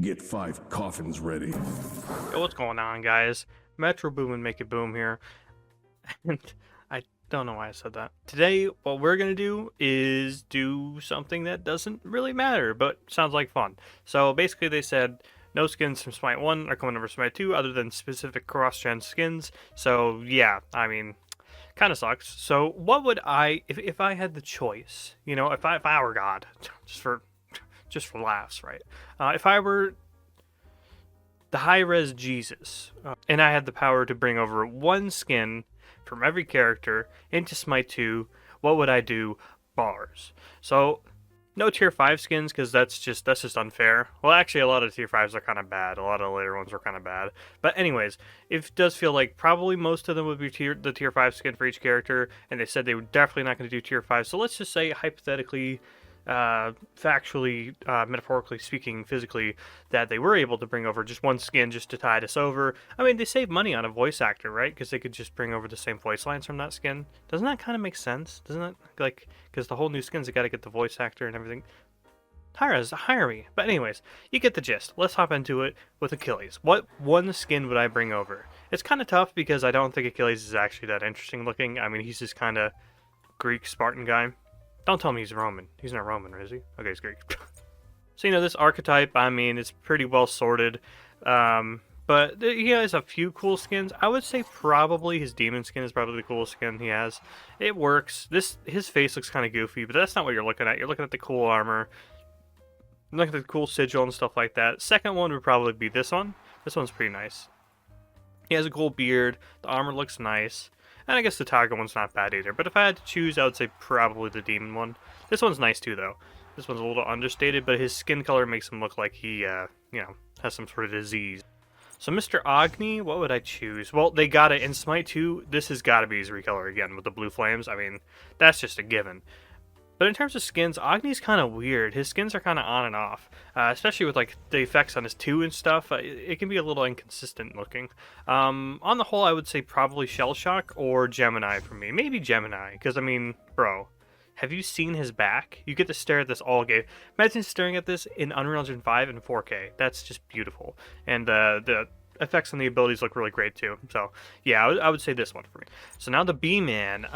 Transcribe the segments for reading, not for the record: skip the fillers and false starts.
Get 5 coffins ready. Yo, what's going on, guys? Metro Boom and Make It Boom here. And I don't know why I said that. Today, what we're going to do is do something that doesn't really matter, but sounds like fun. So basically they said no skins from Smite 1 are coming over Smite 2 other than specific cross-gen skins. So yeah, I mean, kind of sucks. So what would I, if I had the choice, you know, if I were God, just for laughs, right? If I were the high-res Jesus, and I had the power to bring over one skin from every character into Smite 2, what would I do? Bars. So, no tier 5 skins, because that's just unfair. Well, actually, a lot of tier 5s are kind of bad. A lot of the later ones were kind of bad. But anyways, it does feel like probably most of them would be the tier 5 skin for each character, and they said they were definitely not going to do tier 5. So let's just say, hypothetically, factually, metaphorically speaking, physically, that they were able to bring over just one skin just to tide us over. I mean, they save money on a voice actor, right? Because they could just bring over the same voice lines from that skin. Doesn't that kind of make sense? Doesn't that, like, because the whole new skins, they got to get the voice actor and everything. Hire me. But anyways, you get the gist. Let's hop into it with Achilles. What one skin would I bring over? It's kind of tough because I don't think Achilles is actually that interesting looking. I mean, he's just kind of Greek Spartan guy. Don't tell me he's Roman. He's not Roman, is he? Okay, he's Greek. So, you know, this archetype, I mean, it's pretty well sorted. But he has a few cool skins. I would say probably his demon skin is probably the coolest skin he has. It works. His face looks kind of goofy, but that's not what you're looking at. You're looking at the cool armor. You're looking at the cool sigil and stuff like that. Second one would probably be this one. This one's pretty nice. He has a cool beard. The armor looks nice. And I guess the tiger one's not bad either. But if I had to choose, I would say probably the demon one. This one's nice too, though. This one's a little understated, but his skin color makes him look like he, you know, has some sort of disease. So Mr. Agni, what would I choose? Well, they got it. In Smite 2, this has got to be his recolor again with the blue flames. I mean, that's just a given. But in terms of skins, Agni's kind of weird. His skins are kind of on and off, especially with like the effects on his 2 and stuff. It can be a little inconsistent looking. On the whole, I would say probably Shell Shock or Gemini for me. Maybe Gemini, because I mean, bro, have you seen his back? You get to stare at this all game. Imagine staring at this in Unreal Engine 5 in 4K. That's just beautiful. And the effects on the abilities look really great too. So yeah, I would say this one for me. So now the B-Man.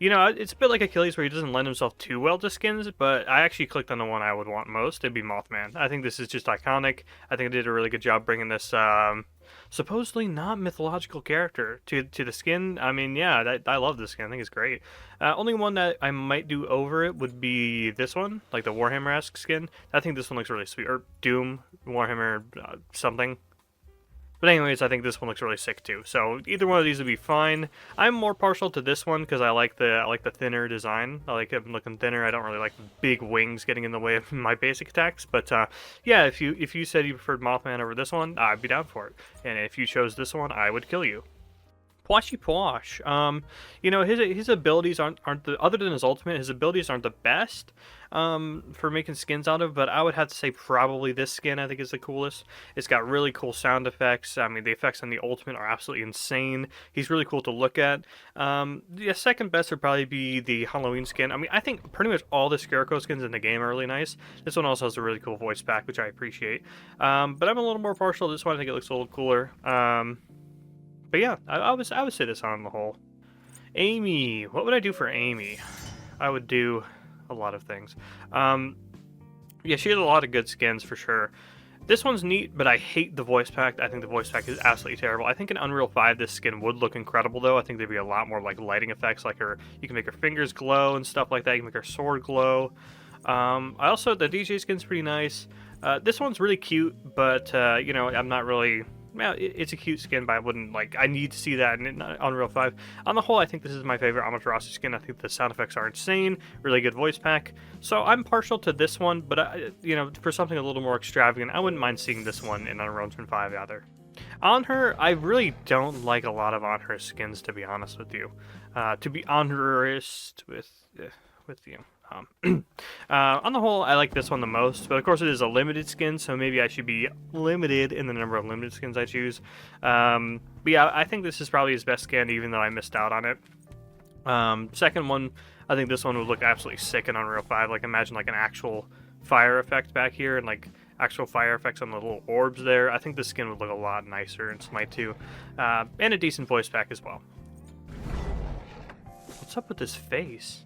You know, it's a bit like Achilles where he doesn't lend himself too well to skins, but I actually clicked on the one I would want most. It'd be Mothman. I think this is just iconic. I think they did a really good job bringing this supposedly not mythological character to the skin. I mean, yeah, I love this skin. I think it's great. Only one that I might do over it would be this one, like the Warhammer-esque skin. I think this one looks really sweet. Or Doom, Warhammer, something. But anyways, I think this one looks really sick too. So either one of these would be fine. I'm more partial to this one because I like the thinner design. I like him looking thinner. I don't really like big wings getting in the way of my basic attacks. But yeah, if you said you preferred Mothman over this one, I'd be down for it. And if you chose this one, I would kill you. Pwashy Pwash. You know, his abilities aren't the, other than his ultimate, his abilities aren't the best for making skins out of, but I would have to say probably this skin I think is the coolest. It's got really cool sound effects. I mean, the effects on the ultimate are absolutely insane. He's really cool to look at. The second best would probably be the Halloween skin. I mean, I think pretty much all the Scarecrow skins in the game are really nice. This one also has a really cool voice pack, which I appreciate. But I'm a little more partial to this one. I think it looks a little cooler. But yeah, I would say this on the whole. Amy, what would I do for Amy? I would do a lot of things. Yeah, she has a lot of good skins for sure. This one's neat, but I hate the voice pack. I think the voice pack is absolutely terrible. I think in Unreal 5 this skin would look incredible though. I think there'd be a lot more like lighting effects, like you can make her fingers glow and stuff like that. You can make her sword glow. I also, the DJ skin's pretty nice. This one's really cute, but you know, I'm not really... Well, it's a cute skin, but I wouldn't, like, I need to see that in Unreal 5. On the whole, I think this is my favorite Amaterasu skin. I think the sound effects are insane, really good voice pack. So I'm partial to this one, but, you know, for something a little more extravagant, I wouldn't mind seeing this one in Unreal Engine 5 either. On her, I really don't like a lot of on her skins, to be honest with you. To be honest with you. On the whole, I like this one the most, but of course it is a limited skin, so maybe I should be limited in the number of limited skins I choose. But yeah, I think this is probably his best skin, even though I missed out on it. Second one, I think this one would look absolutely sick in Unreal 5. Like, imagine like an actual fire effect back here, and like actual fire effects on the little orbs there. I think the skin would look a lot nicer in Smite 2. And a decent voice pack as well. What's up with his face?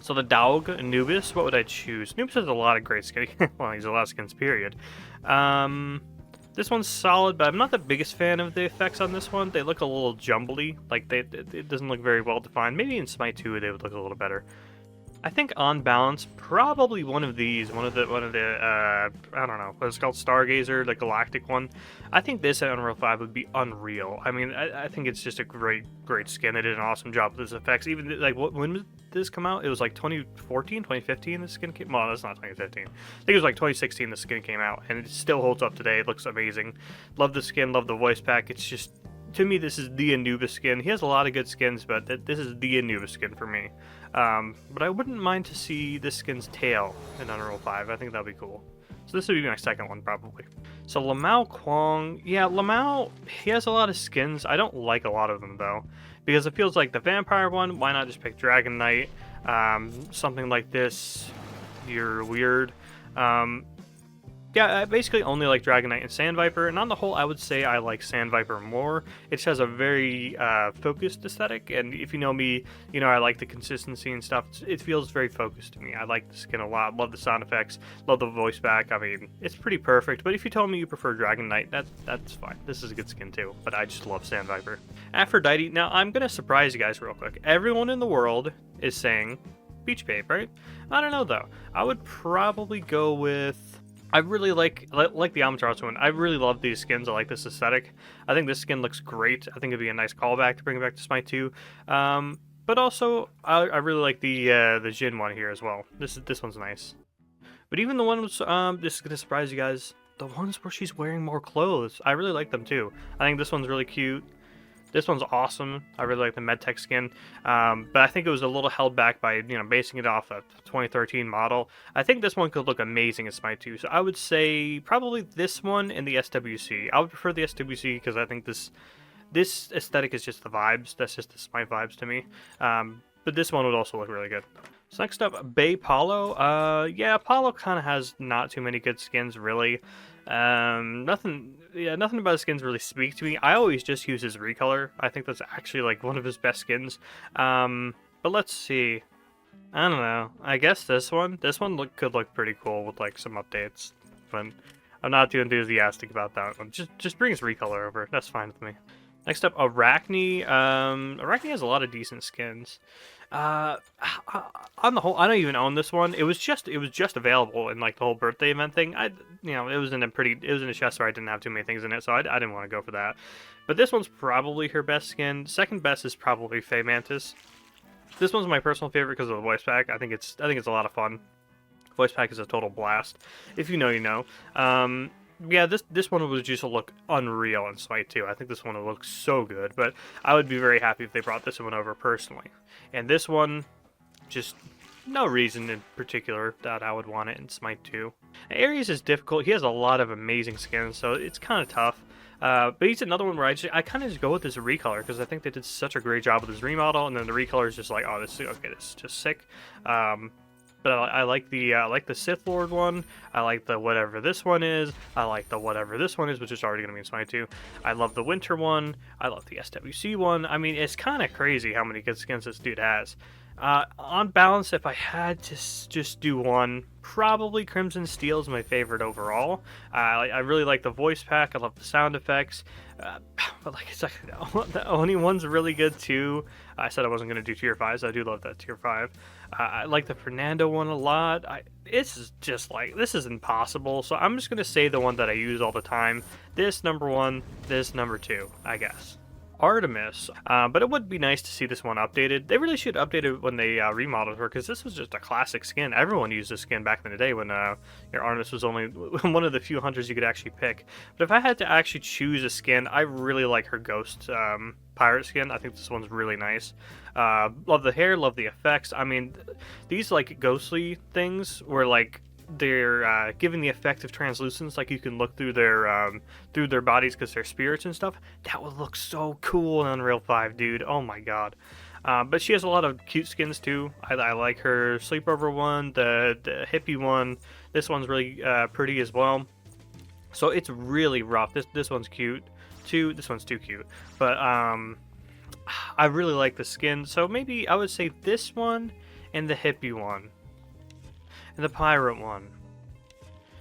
So the Daug, Anubis, what would I choose? Anubis has a lot of great skin. Well, he's a lot of skins, period. This one's solid, but I'm not the biggest fan of the effects on this one. They look a little jumbly. Like, it doesn't look very well defined. Maybe in Smite 2 they would look a little better. I think on balance, probably one of these, one of the I don't know, what's called, Stargazer, the galactic one. I think this at Unreal 5 would be unreal. I mean, I think it's just a great skin. They did an awesome job with this effects. Even like, when did this come out? It was like 2014, 2015. The skin came. Well, that's not 2015. I think it was like 2016. The skin came out, and it still holds up today. It looks amazing. Love the skin. Love the voice pack. It's just, to me, this is the Anubis skin. He has a lot of good skins, but this is the Anubis skin for me. But I wouldn't mind to see this skin's tail in Unreal 5. I think that'd be cool. So this would be my second one, probably. So Lamau Kwong, yeah, Lamau, he has a lot of skins. I don't like a lot of them, though, because it feels like the vampire one, why not just pick Dragon Knight? Something like this, you're weird. Yeah, I basically only like Dragon Knight and Sand Viper, and on the whole, I would say I like Sand Viper more. It just has a very focused aesthetic, and if you know me, you know I like the consistency and stuff. It feels very focused to me. I like the skin a lot, love the sound effects, love the voice back. I mean, it's pretty perfect, but if you told me you prefer Dragon Knight, that's fine. This is a good skin too, but I just love Sand Viper. Aphrodite, now I'm going to surprise you guys real quick. Everyone in the world is saying Beach Babe, right? I don't know, though. I would probably go with... I really like the Amaterasu one. I really love these skins. I like this aesthetic. I think this skin looks great. I think it'd be a nice callback to bring it back to Smite 2. But also, I really like the Jin one here as well. This one's nice. But even the ones, this is gonna surprise you guys, the ones where she's wearing more clothes, I really like them too. I think this one's really cute. This one's awesome. I really like the MedTech skin, but I think it was a little held back by, basing it off a 2013 model. I think this one could look amazing in Smite 2, so I would say probably this one and the SWC. I would prefer the SWC because I think this aesthetic is just the vibes. That's just the Smite vibes to me. But this one would also look really good. So next up, Bay Paulo. Yeah, Paulo kind of has not too many good skins, really. Nothing about his skins really speak to me. I always just use his recolor. I think that's actually like one of his best skins. But let's see. I don't know. I guess this one could look pretty cool with like some updates. But I'm not too enthusiastic about that one. Just bring his recolor over. That's fine with me. Next up, Arachne. Arachne has a lot of decent skins. On the whole, I don't even own this one. It was just available in like the whole birthday event thing. It was in a chest where I didn't have too many things in it, so I didn't want to go for that. But this one's probably her best skin. Second best is probably Faye Mantis. This one's my personal favorite because of the voice pack. I think it's a lot of fun. Voice pack is a total blast. If you know, you know. Yeah, this one would just look unreal in Smite 2. I think this one would look so good, but I would be very happy if they brought this one over personally. And this one, just no reason in particular that I would want it in Smite 2. Ares is difficult. He has a lot of amazing skins, so it's kind of tough. But he's another one where I kind of just go with his recolor because I think they did such a great job with his remodel, and then the recolor is just like, oh, this is just sick. But I like the Sith Lord one. I like the whatever this one is. I like the whatever this one is, which is already going to be in Smite 2. I love the Winter one. I love the SWC one. I mean, it's kind of crazy how many good skins this dude has. On balance, if I had to just do one, probably Crimson Steel is my favorite overall. I really like the voice pack. I love the sound effects. But like it's like the Oni one's really good too. I said I wasn't going to do tier 5, so I do love that tier 5. I like the Fernando one a lot. It's just like, this is impossible, so I'm just going to say the one that I use all the time. This number 1, this number 2, I guess. Artemis, but it would be nice to see this one updated. They really should update it when they remodeled her, because this was just a classic skin. Everyone used this skin back in the day when your Artemis was only one of the few hunters you could actually pick. But if I had to actually choose a skin, I really like her Ghost pirate skin. I think this one's really nice. Love the hair, love the effects. I mean, these like ghostly things were like, they're giving the effect of translucence, like you can look through their bodies because they're spirits and stuff. That would look so cool in Unreal 5, dude. Oh my god. But she has a lot of cute skins too. I like her sleepover one, the hippie one. This one's really pretty as well. So it's really rough. This one's cute too. This one's too cute. But I really like the skin. So maybe I would say this one and the hippie one and the pirate one.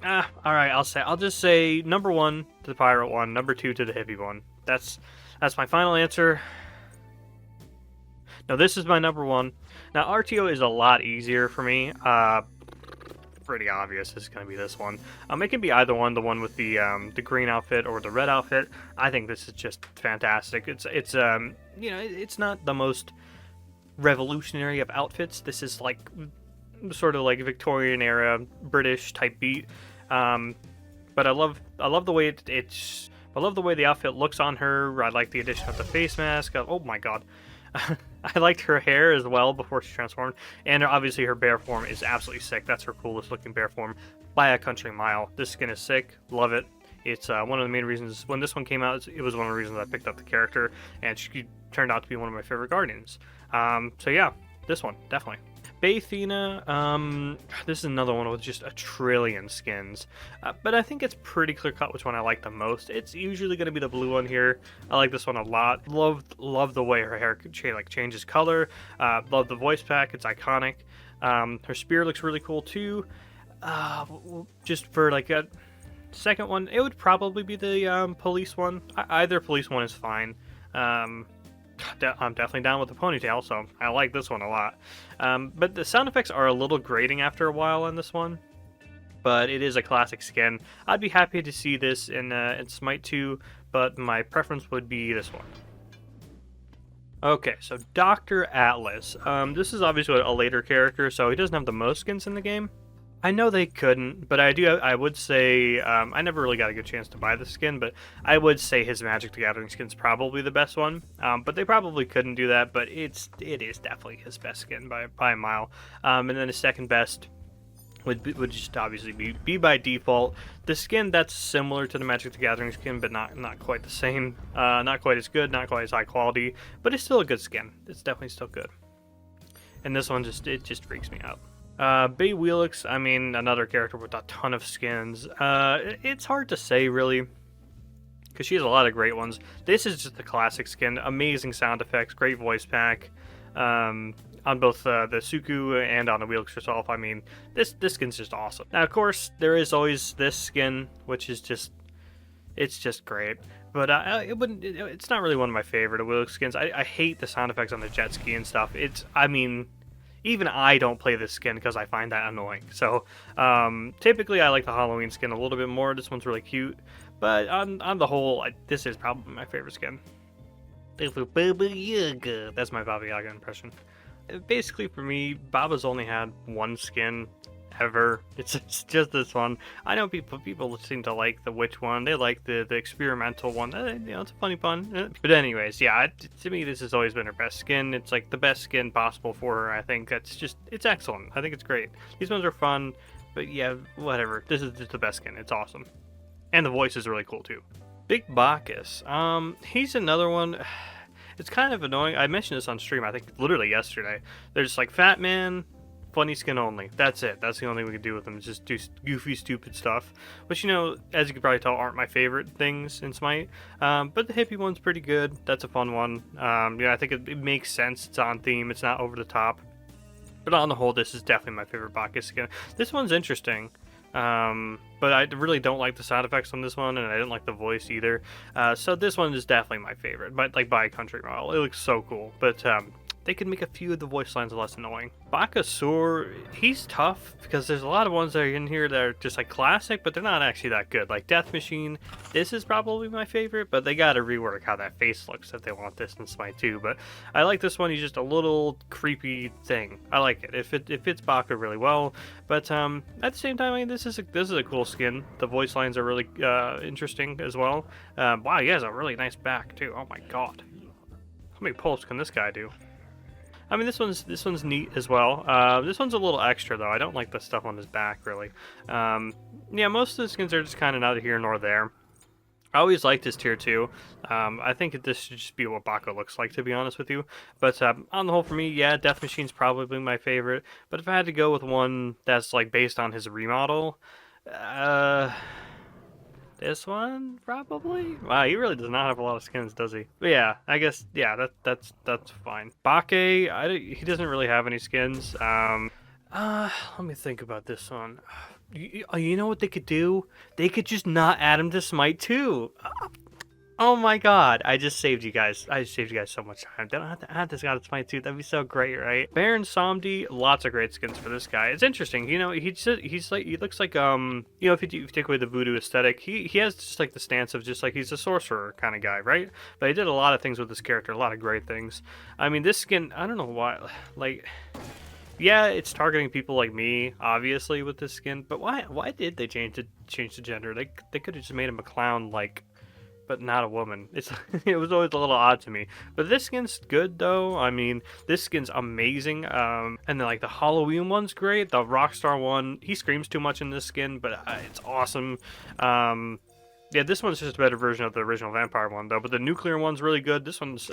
All right. I'll just say number 1 to the pirate one, number 2 to the hippie one. That's my final answer. No, this is my number 1. Now RTO is a lot easier for me. Pretty obvious it's going to be this one. It can be either one, the one with the green outfit or the red outfit. I think this is just fantastic. It's you know, it's not the most revolutionary of outfits. This is like sort of like Victorian era British type beat. But I love the way I love the way the outfit looks on her. I like the addition of the face mask. Oh my god. I liked her hair as well before she transformed, and obviously her bear form is absolutely sick. That's her coolest looking bear form by a country mile. This skin is sick, love it. It's one of the main reasons when this one came out. It was one of the reasons I picked up the character, and she turned out to be one of my favorite guardians. So yeah, this one definitely. Baythena, this is another one with just a trillion skins, but I think it's pretty clear cut which one I like the most. It's usually going to be the blue one here. I like this one a lot. Love the way her hair changes color. Love the voice pack. It's iconic. Her spear looks really cool too. Just for like a second one, it would probably be the police one. Either police one is fine. I'm definitely down with the ponytail, so I like this one a lot. But the sound effects are a little grating after a while on this one, but it is a classic skin. I'd be happy to see this in Smite 2, but my preference would be this one. Okay, so Dr. Atlas. This is obviously a later character, so he doesn't have the most skins in the game. I know they couldn't, but I would say, I never really got a good chance to buy the skin, but I would say his Magic the Gathering skin's probably the best one. But they probably couldn't do that, but it is definitely his best skin by a mile. And then his second best would just obviously be by default the skin that's similar to the Magic the Gathering skin, but not quite the same. Not quite as good, not quite as high quality, but it's still a good skin. It's definitely still good. And this one just freaks me out. Bay Wheelix, I mean, another character with a ton of skins. It's hard to say, really, because she has a lot of great ones. This is just the classic skin. Amazing sound effects, great voice pack. On both the Suku and on the Wheelix herself. I mean, this skin's just awesome. Now, of course, there is always this skin, which is just, it's just great. But it's not really one of my favorite Wheelix skins. I hate the sound effects on the jet ski and stuff. I mean, even I don't play this skin because I find that annoying. So typically I like the Halloween skin a little bit more. This one's really cute, but on the whole, this is probably my favorite skin. That's my Baba Yaga impression. Basically for me, Baba's only had one skin ever. It's just this one. I know people seem to like the witch one. They like the experimental one. You know, it's a funny pun. But anyways, yeah, to me this has always been her best skin. It's like the best skin possible for her. I think it's excellent. I think it's great. These ones are fun, but yeah, whatever. This is just the best skin. It's awesome. And the voice is really cool too. Big Bacchus. He's another one. It's kind of annoying. I mentioned this on stream, I think literally yesterday. They're just like Fat Man, funny skin only. That's it. That's the only thing we can do with them, is just do goofy, stupid stuff. Which, you know, as you can probably tell, aren't my favorite things in Smite. But the hippie one's pretty good. That's a fun one. Yeah, I think it makes sense. It's on theme. It's not over the top. But on the whole, this is definitely my favorite Bacchus skin. This one's interesting. But I really don't like the sound effects on this one, and I didn't like the voice either. So this one is definitely my favorite, but like by a country mile. It looks so cool. But they could make a few of the voice lines less annoying. Bakasur, he's tough because there's a lot of ones that are in here that are just like classic, but they're not actually that good. Like Death Machine, this is probably my favorite, but they gotta rework how that face looks if they want this in Smite 2. But I like this one. He's just a little creepy thing. I like it. It fits Baka really well. But at the same time, I mean, this is a cool skin. The voice lines are really interesting as well. Wow, he has a really nice back too. Oh my god, how many pulls can this guy do? I mean, this one's neat as well. This one's a little extra though. I don't like the stuff on his back really. Yeah, most of the skins are just kind of neither here nor there. I always liked his tier 2. I think this should just be what Baco looks like, to be honest with you. But on the whole, for me, yeah, Death Machine's probably my favorite. But if I had to go with one that's like based on his remodel, uh, this one probably. Wow, he really does not have a lot of skins, does he? But yeah, I guess yeah, that's fine. Bake, he doesn't really have any skins. Let me think about this one. You know what they could do? They could just not add him to Smite 2. Oh my god, I just saved you guys. I just saved you guys so much time. They don't have to add this guy to Smite 2. That'd be so great, right? Baron Samedi, lots of great skins for this guy. It's interesting, you know, he's like, he looks like, you know, if you take away the voodoo aesthetic, he has just like the stance of just like he's a sorcerer kind of guy, right? But he did a lot of things with this character, a lot of great things. I mean, this skin, I don't know why, like... Yeah, it's targeting people like me, obviously, with this skin. But why did they change the gender? They could have just made him a clown, like, but not a woman. It was always a little odd to me. But this skin's good though. I mean, this skin's amazing. And then like the Halloween one's great. The Rockstar one, he screams too much in this skin, but it's awesome. Yeah, this one's just a better version of the original Vampire one, though. But the Nuclear one's really good. This one's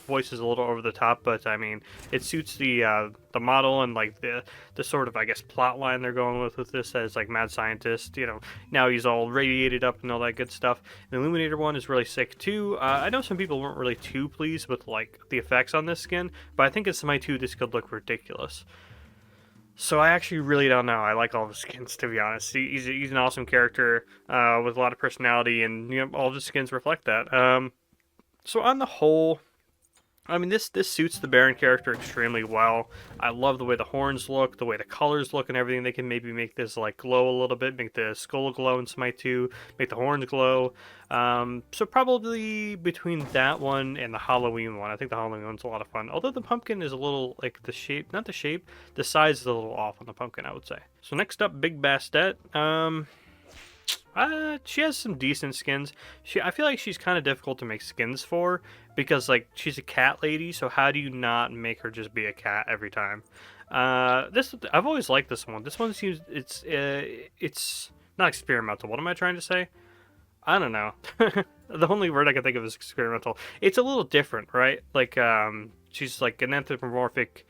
voice is a little over the top, but I mean, it suits the model and like the sort of, I guess, plot line they're going with this as like mad scientist. You know, now he's all radiated up and all that good stuff. The Illuminator one is really sick too. I know some people weren't really too pleased with like the effects on this skin, but I think in Smite 2 this could look ridiculous. So I actually really don't know. I like all the skins, to be honest. He's an awesome character with a lot of personality, and you know all the skins reflect that. So on the whole, I mean this suits the Baron character extremely well. I love the way the horns look, the way the colors look, and everything. They can maybe make this like glow a little bit, make the skull glow in Smite 2, make the horns glow. So probably between that one and the Halloween one. I think the Halloween one's a lot of fun. Although the pumpkin is a little, like, the shape, not the shape, the size is a little off on the pumpkin, I would say. So next up, Big Bastet. She has some decent skins. I feel like she's kind of difficult to make skins for because, like, she's a cat lady, so how do you not make her just be a cat every time? I've always liked this one. This one seems, it's not experimental. What am I trying to say? I don't know. The only word I can think of is experimental. It's a little different, right? Like, she's like an anthropomorphic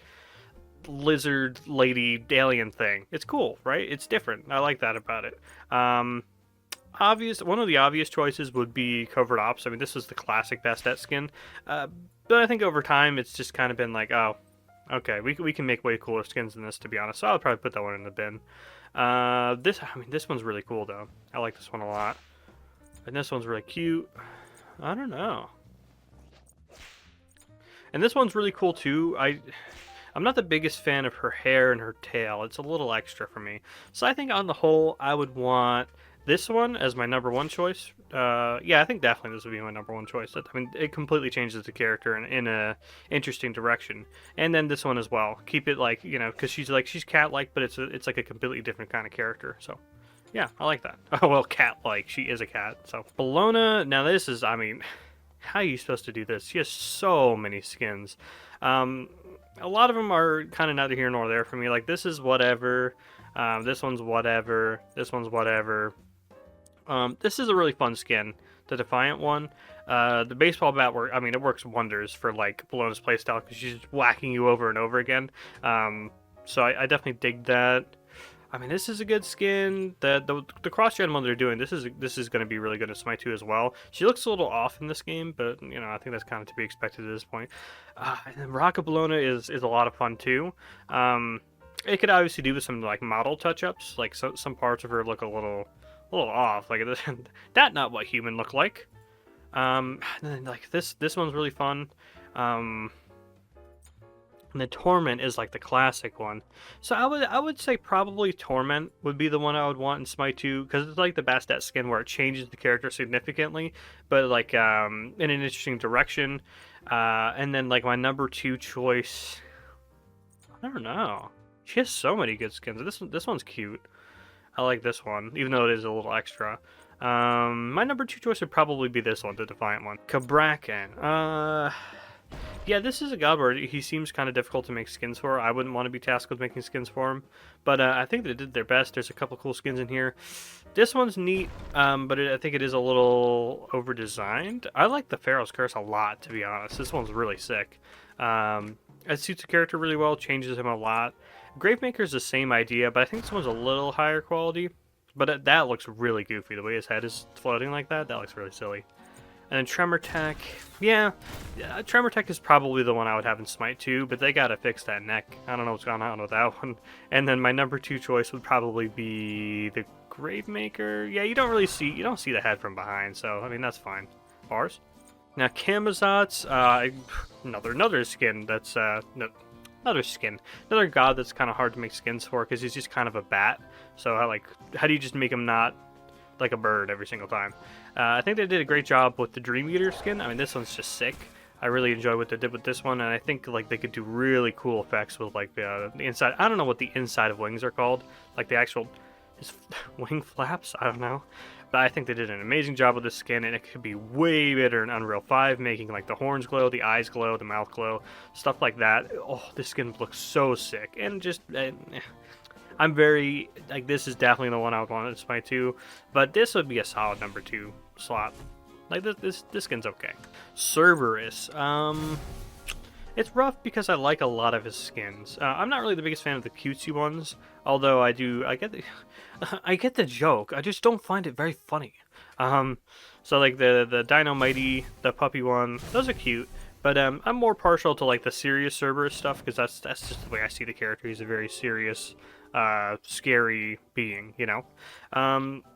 lizard lady alien thing. It's cool, right? It's different. I like that about it. One of the obvious choices would be Covert Ops. I mean, this is the classic Bastet skin. But I think over time, it's just kind of been like, oh, okay, we can make way cooler skins than this, to be honest. So I'll probably put that one in the bin. This one's really cool, though. I like this one a lot. And this one's really cute. I don't know. And this one's really cool too. I'm not the biggest fan of her hair and her tail. It's a little extra for me. So I think on the whole, I would want this one as my number one choice. Yeah, I think definitely this would be my number one choice. I mean, it completely changes the character in a interesting direction. And then this one as well. Keep it like, you know, because she's cat-like, but it's like a completely different kind of character. So. Yeah, I like that. Oh, well, cat-like. She is a cat. So, Bellona, now this is, I mean, how are you supposed to do this? She has so many skins. A lot of them are kind of neither here nor there for me. Like, this is whatever. This one's whatever. This one's whatever. This is a really fun skin, the Defiant one. The baseball bat, it works wonders for, like, Bellona's playstyle because she's just whacking you over and over again. So I definitely dig that. I mean, this is a good skin. The cross-gen one they're doing, this is going to be really good in Smite 2 as well. She looks a little off in this game, but, you know, I think that's kind of to be expected at this point. And then Rocket Bellona is a lot of fun, too. It could obviously do with some, like, model touch-ups. Like, some parts of her look a little off. Like, that not what human look like. And then, like, this one's really fun. And the Torment is like the classic one. So I would say probably Torment would be the one I would want in Smite 2 because it's like the Bastet skin where it changes the character significantly, but like in an interesting direction. And then like my number 2 choice, I don't know. She has so many good skins. This one's cute. I like this one, even though it is a little extra. My number 2 choice would probably be this one, the Defiant one. Cabrakan. Yeah, this is a god where he seems kind of difficult to make skins for. I wouldn't want to be tasked with making skins for him, but I think they did their best. There's a couple cool skins in here. This one's neat, but I think it is a little over-designed. I like the Pharaoh's Curse a lot, to be honest. This one's really sick. It suits the character really well, changes him a lot. Gravemaker's the same idea, but I think this one's a little higher quality. But that looks really goofy. The way his head is floating like that looks really silly. And then Tremor Tech, yeah, Tremor Tech is probably the one I would have in Smite 2, but they gotta fix that neck. I don't know what's going on with that one. And then my number 2 choice would probably be the Gravemaker. Yeah, you don't see the head from behind, so I mean that's fine. Bars. Now Camazotz, another skin that's another god that's kind of hard to make skins for because he's just kind of a bat. So how do you just make him not like a bird every single time? I think they did a great job with the Dream Eater skin. I mean, this one's just sick. I really enjoy what they did with this one, and I think like they could do really cool effects with like the inside. I don't know what the inside of wings are called, like the actual his wing flaps. I don't know, but I think they did an amazing job with this skin, and it could be way better in Unreal 5, making like the horns glow, the eyes glow, the mouth glow, stuff like that. Oh, this skin looks so sick, and just. I'm very, like, this is definitely the one I would want to Smite 2, but this would be a solid number 2 slot. Like, this skin's okay. Cerberus, it's rough because I like a lot of his skins. I'm not really the biggest fan of the cutesy ones, although I get the joke, I just don't find it very funny. So like the Dino Mighty, the puppy one, those are cute. But I'm more partial to like the serious Cerberus stuff because that's just the way I see the character. He's a very serious, scary being, you know.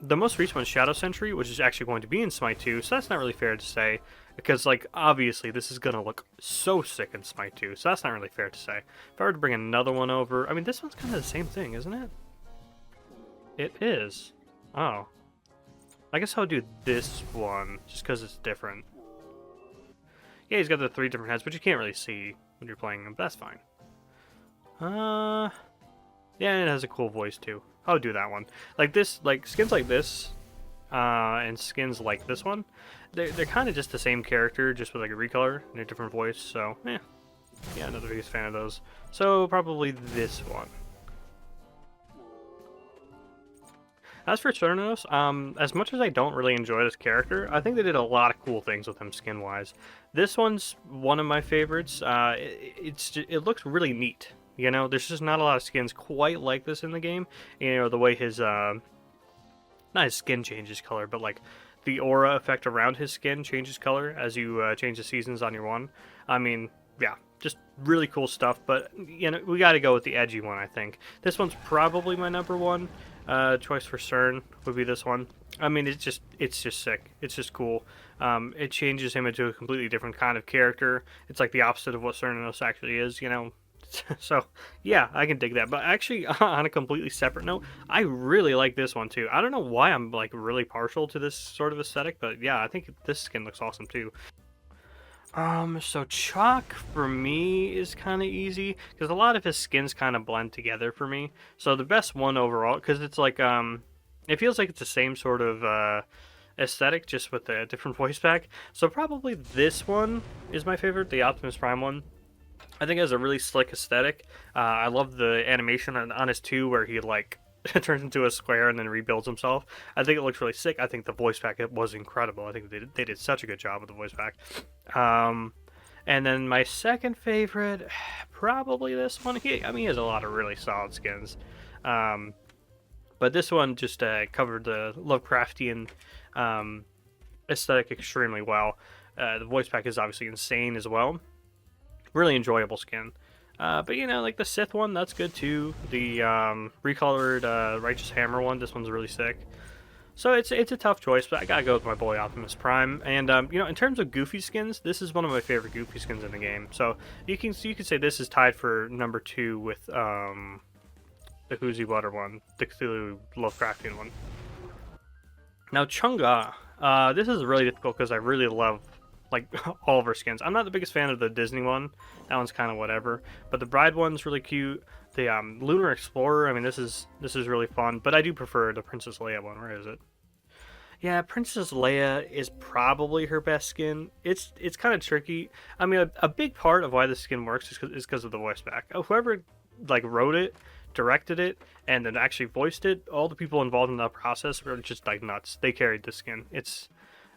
The most recent one is Shadow Sentry, which is actually going to be in Smite 2, so that's not really fair to say because like obviously this is gonna look so sick in Smite 2, so that's not really fair to say. If I were to bring another one over, I mean this one's kind of the same thing, isn't it? It is. Oh, I guess I'll do this one just because it's different. Yeah, he's got the 3 different heads, but you can't really see when you're playing him, but that's fine. Yeah, and it has a cool voice too. I'll do that one. Like this, like skins like this, and skins like this one, they're kind of just the same character, just with like a recolor and a different voice, so, yeah, not the biggest fan of those. So, probably this one. As for Cernos, as much as I don't really enjoy this character, I think they did a lot of cool things with him skin-wise. This one's one of my favorites. It looks really neat. You know, there's just not a lot of skins quite like this in the game. You know, the way his, not his skin changes color, but like the aura effect around his skin changes color as you change the seasons on your one. I mean, yeah, just really cool stuff, but, you know, we gotta go with the edgy one, I think. This one's probably my number 1. Choice for CERN would be this one. I mean, it's just sick. It's just cool. It changes him into a completely different kind of character. It's like the opposite of what Cernos actually is, you know. So, yeah, I can dig that. But actually, on a completely separate note, I really like this one too. I don't know why I'm like really partial to this sort of aesthetic, but yeah, I think this skin looks awesome too. So Chalk for me is kind of easy because a lot of his skins kind of blend together for me. So the best one overall, because it's like it feels like it's the same sort of aesthetic, just with a different voice pack. So probably this one is my favorite, the Optimus Prime one. I think it has a really slick aesthetic. I love the animation on his 2 where he like turns into a square and then rebuilds himself. I think it looks really sick. I think the voice pack was incredible. I think they did such a good job with the voice pack. And then my second favorite, probably this one. He has a lot of really solid skins. But this one just covered the Lovecraftian aesthetic extremely well. The voice pack is obviously insane as well. Really enjoyable skin. But you know, like the Sith one, that's good too. The recolored Righteous Hammer one, this one's really sick. So it's a tough choice, but I gotta go with my boy Optimus Prime. And you know, in terms of goofy skins, this is one of my favorite goofy skins in the game. So you can say this is tied for number 2 with the Whoozy Butter one, the Cthulhu Lovecraftian one. Now Chunga, this is really difficult because I really love like all of her skins. I'm not the biggest fan of the Disney one. That one's kind of whatever. But the Bride one's really cute. The Lunar Explorer, I mean, this is really fun. But I do prefer the Princess Leia one. Where is it? Yeah, Princess Leia is probably her best skin. It's kind of tricky. I mean, a big part of why the skin works is because of the voice back. Whoever like wrote it, directed it, and then actually voiced it, all the people involved in that process were just like nuts. They carried the skin.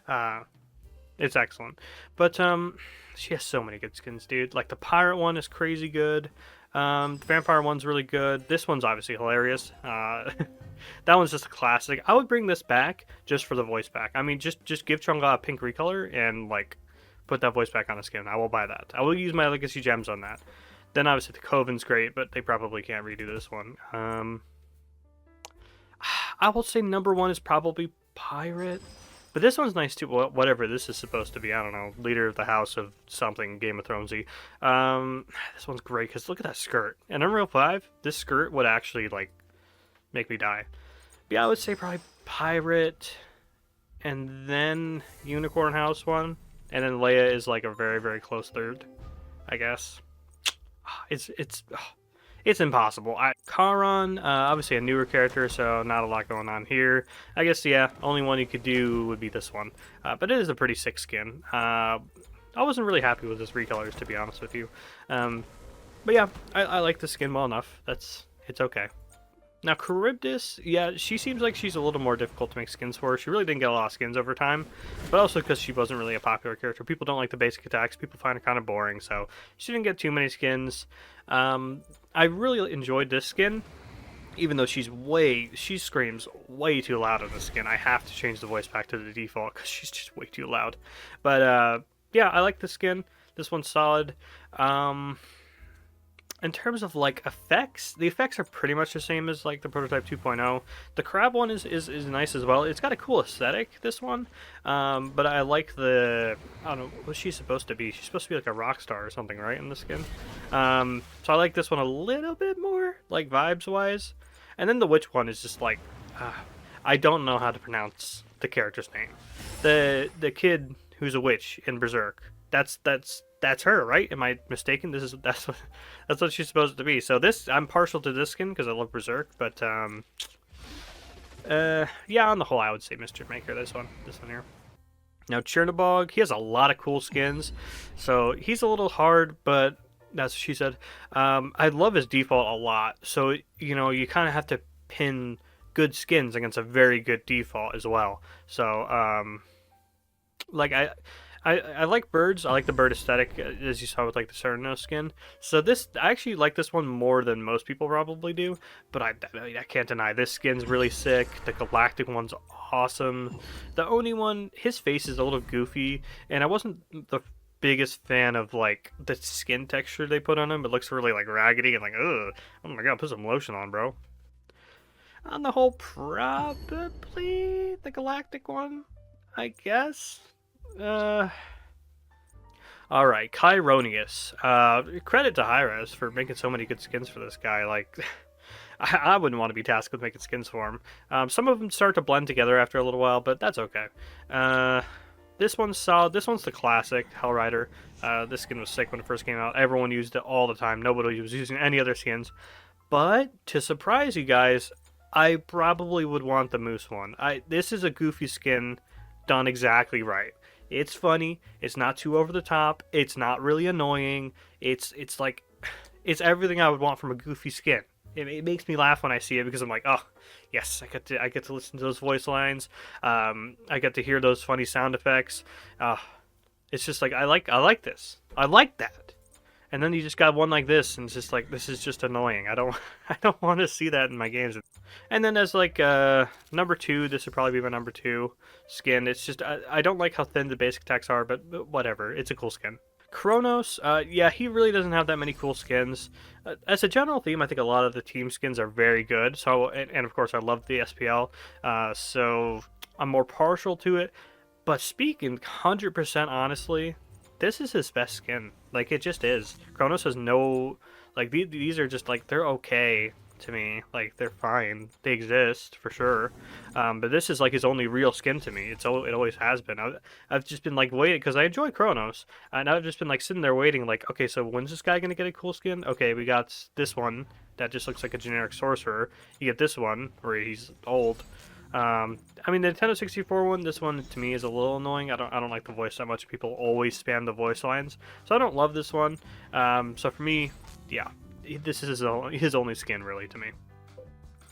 Uh, it's excellent. But she has so many good skins, dude. Like the pirate one is crazy good. The vampire one's really good. This one's obviously hilarious. That one's just a classic. I would bring this back just for the voice back. I mean, just give Chunga a pink recolor and like put that voice back on a skin. I will buy that. I will use my legacy gems on that. Then obviously the Coven's great, but they probably can't redo this one. I will say number one is probably Pirate. But this one's nice too. Whatever this is supposed to be, I don't know. Leader of the House of something, Game of Thronesy. This one's great because look at that skirt. In Unreal 5, this skirt would actually like make me die. But yeah, I would say probably Pirate, and then Unicorn House one, and then Leia is like a very very close third, I guess. It's impossible. Charon, obviously a newer character, so not a lot going on here. I guess, yeah, only one you could do would be this one. But it is a pretty sick skin. I wasn't really happy with his recolors, to be honest with you. But yeah, I like the skin well enough. It's okay. Now, Charybdis, yeah, she seems like she's a little more difficult to make skins for. She really didn't get a lot of skins over time, but also because she wasn't really a popular character. People don't like the basic attacks. People find her kind of boring, so she didn't get too many skins. I really enjoyed this skin, even though she screams way too loud on the skin. I have to change the voice back to the default because she's just way too loud. But yeah, I like the skin. This one's solid. In terms of like effects, the effects are pretty much the same as like the Prototype 2.0. The crab one is nice as well. It's got a cool aesthetic, this one. But I like I don't know, what's she supposed to be? She's supposed to be like a rock star or something, right, in the skin? So I like this one a little bit more, like vibes wise. And then the witch one is just like, I don't know how to pronounce the character's name. The kid who's a witch in Berserk. That's her, right? Am I mistaken? That's what she's supposed to be. So I'm partial to this skin because I love Berserk, but yeah, on the whole, I would say Mischief Maker. This one here. Now Chernobog, he has a lot of cool skins, so he's a little hard, but that's what she said. I love his default a lot, so you kind of have to pin good skins against a very good default as well. So like I like birds. I like the bird aesthetic, as you saw with like the Cernunnos skin. So I actually like this one more than most people probably do. But I can't deny this skin's really sick. The Galactic one's awesome. The Oni one, his face is a little goofy, and I wasn't the biggest fan of like the skin texture they put on him. It looks really like raggedy and like, ugh. Oh my god, put some lotion on, bro. On the whole, probably the Galactic one, I guess. Alright, Chironius. Credit to Hi-Rez for making so many good skins for this guy. Like, I wouldn't want to be tasked with making skins for him. Some of them start to blend together after a little while, but that's okay. This one's solid. This one's the classic, Hellrider. This skin was sick when it first came out. Everyone used it all the time. Nobody was using any other skins. But, to surprise you guys, I probably would want the Moose one. This is a goofy skin done exactly right. It's funny. It's not too over the top. It's not really annoying. It's like, it's everything I would want from a goofy skin. It makes me laugh when I see it because I'm like, oh, yes, I get to listen to those voice lines. I get to hear those funny sound effects. It's just like I like this. I like that. And then you just got one like this, and it's just like, this is just annoying. I don't want to see that in my games. And then as like number 2, this would probably be my number 2 skin. It's just I don't like how thin the basic attacks are, but whatever. It's a cool skin. Kronos, yeah, he really doesn't have that many cool skins. As a general theme, I think a lot of the team skins are very good. So and of course I love the SPL, so I'm more partial to it. But speaking 100% honestly, this is his best skin. Like, it just is. Kronos has no, like, these are just, like, they're okay to me. Like, they're fine. They exist, for sure. But this is, like, his only real skin to me. It always has been. I've just been, like, waiting, because I enjoy Kronos. And I've just been, like, sitting there waiting, like, okay, so when's this guy going to get a cool skin? Okay, we got this one that just looks like a generic sorcerer. You get this one, where he's old. I mean, the Nintendo 64 one, this one to me is a little annoying. I don't like the voice that much. People always spam the voice lines, so I don't love this one. So for me, yeah, this is his only skin really to me.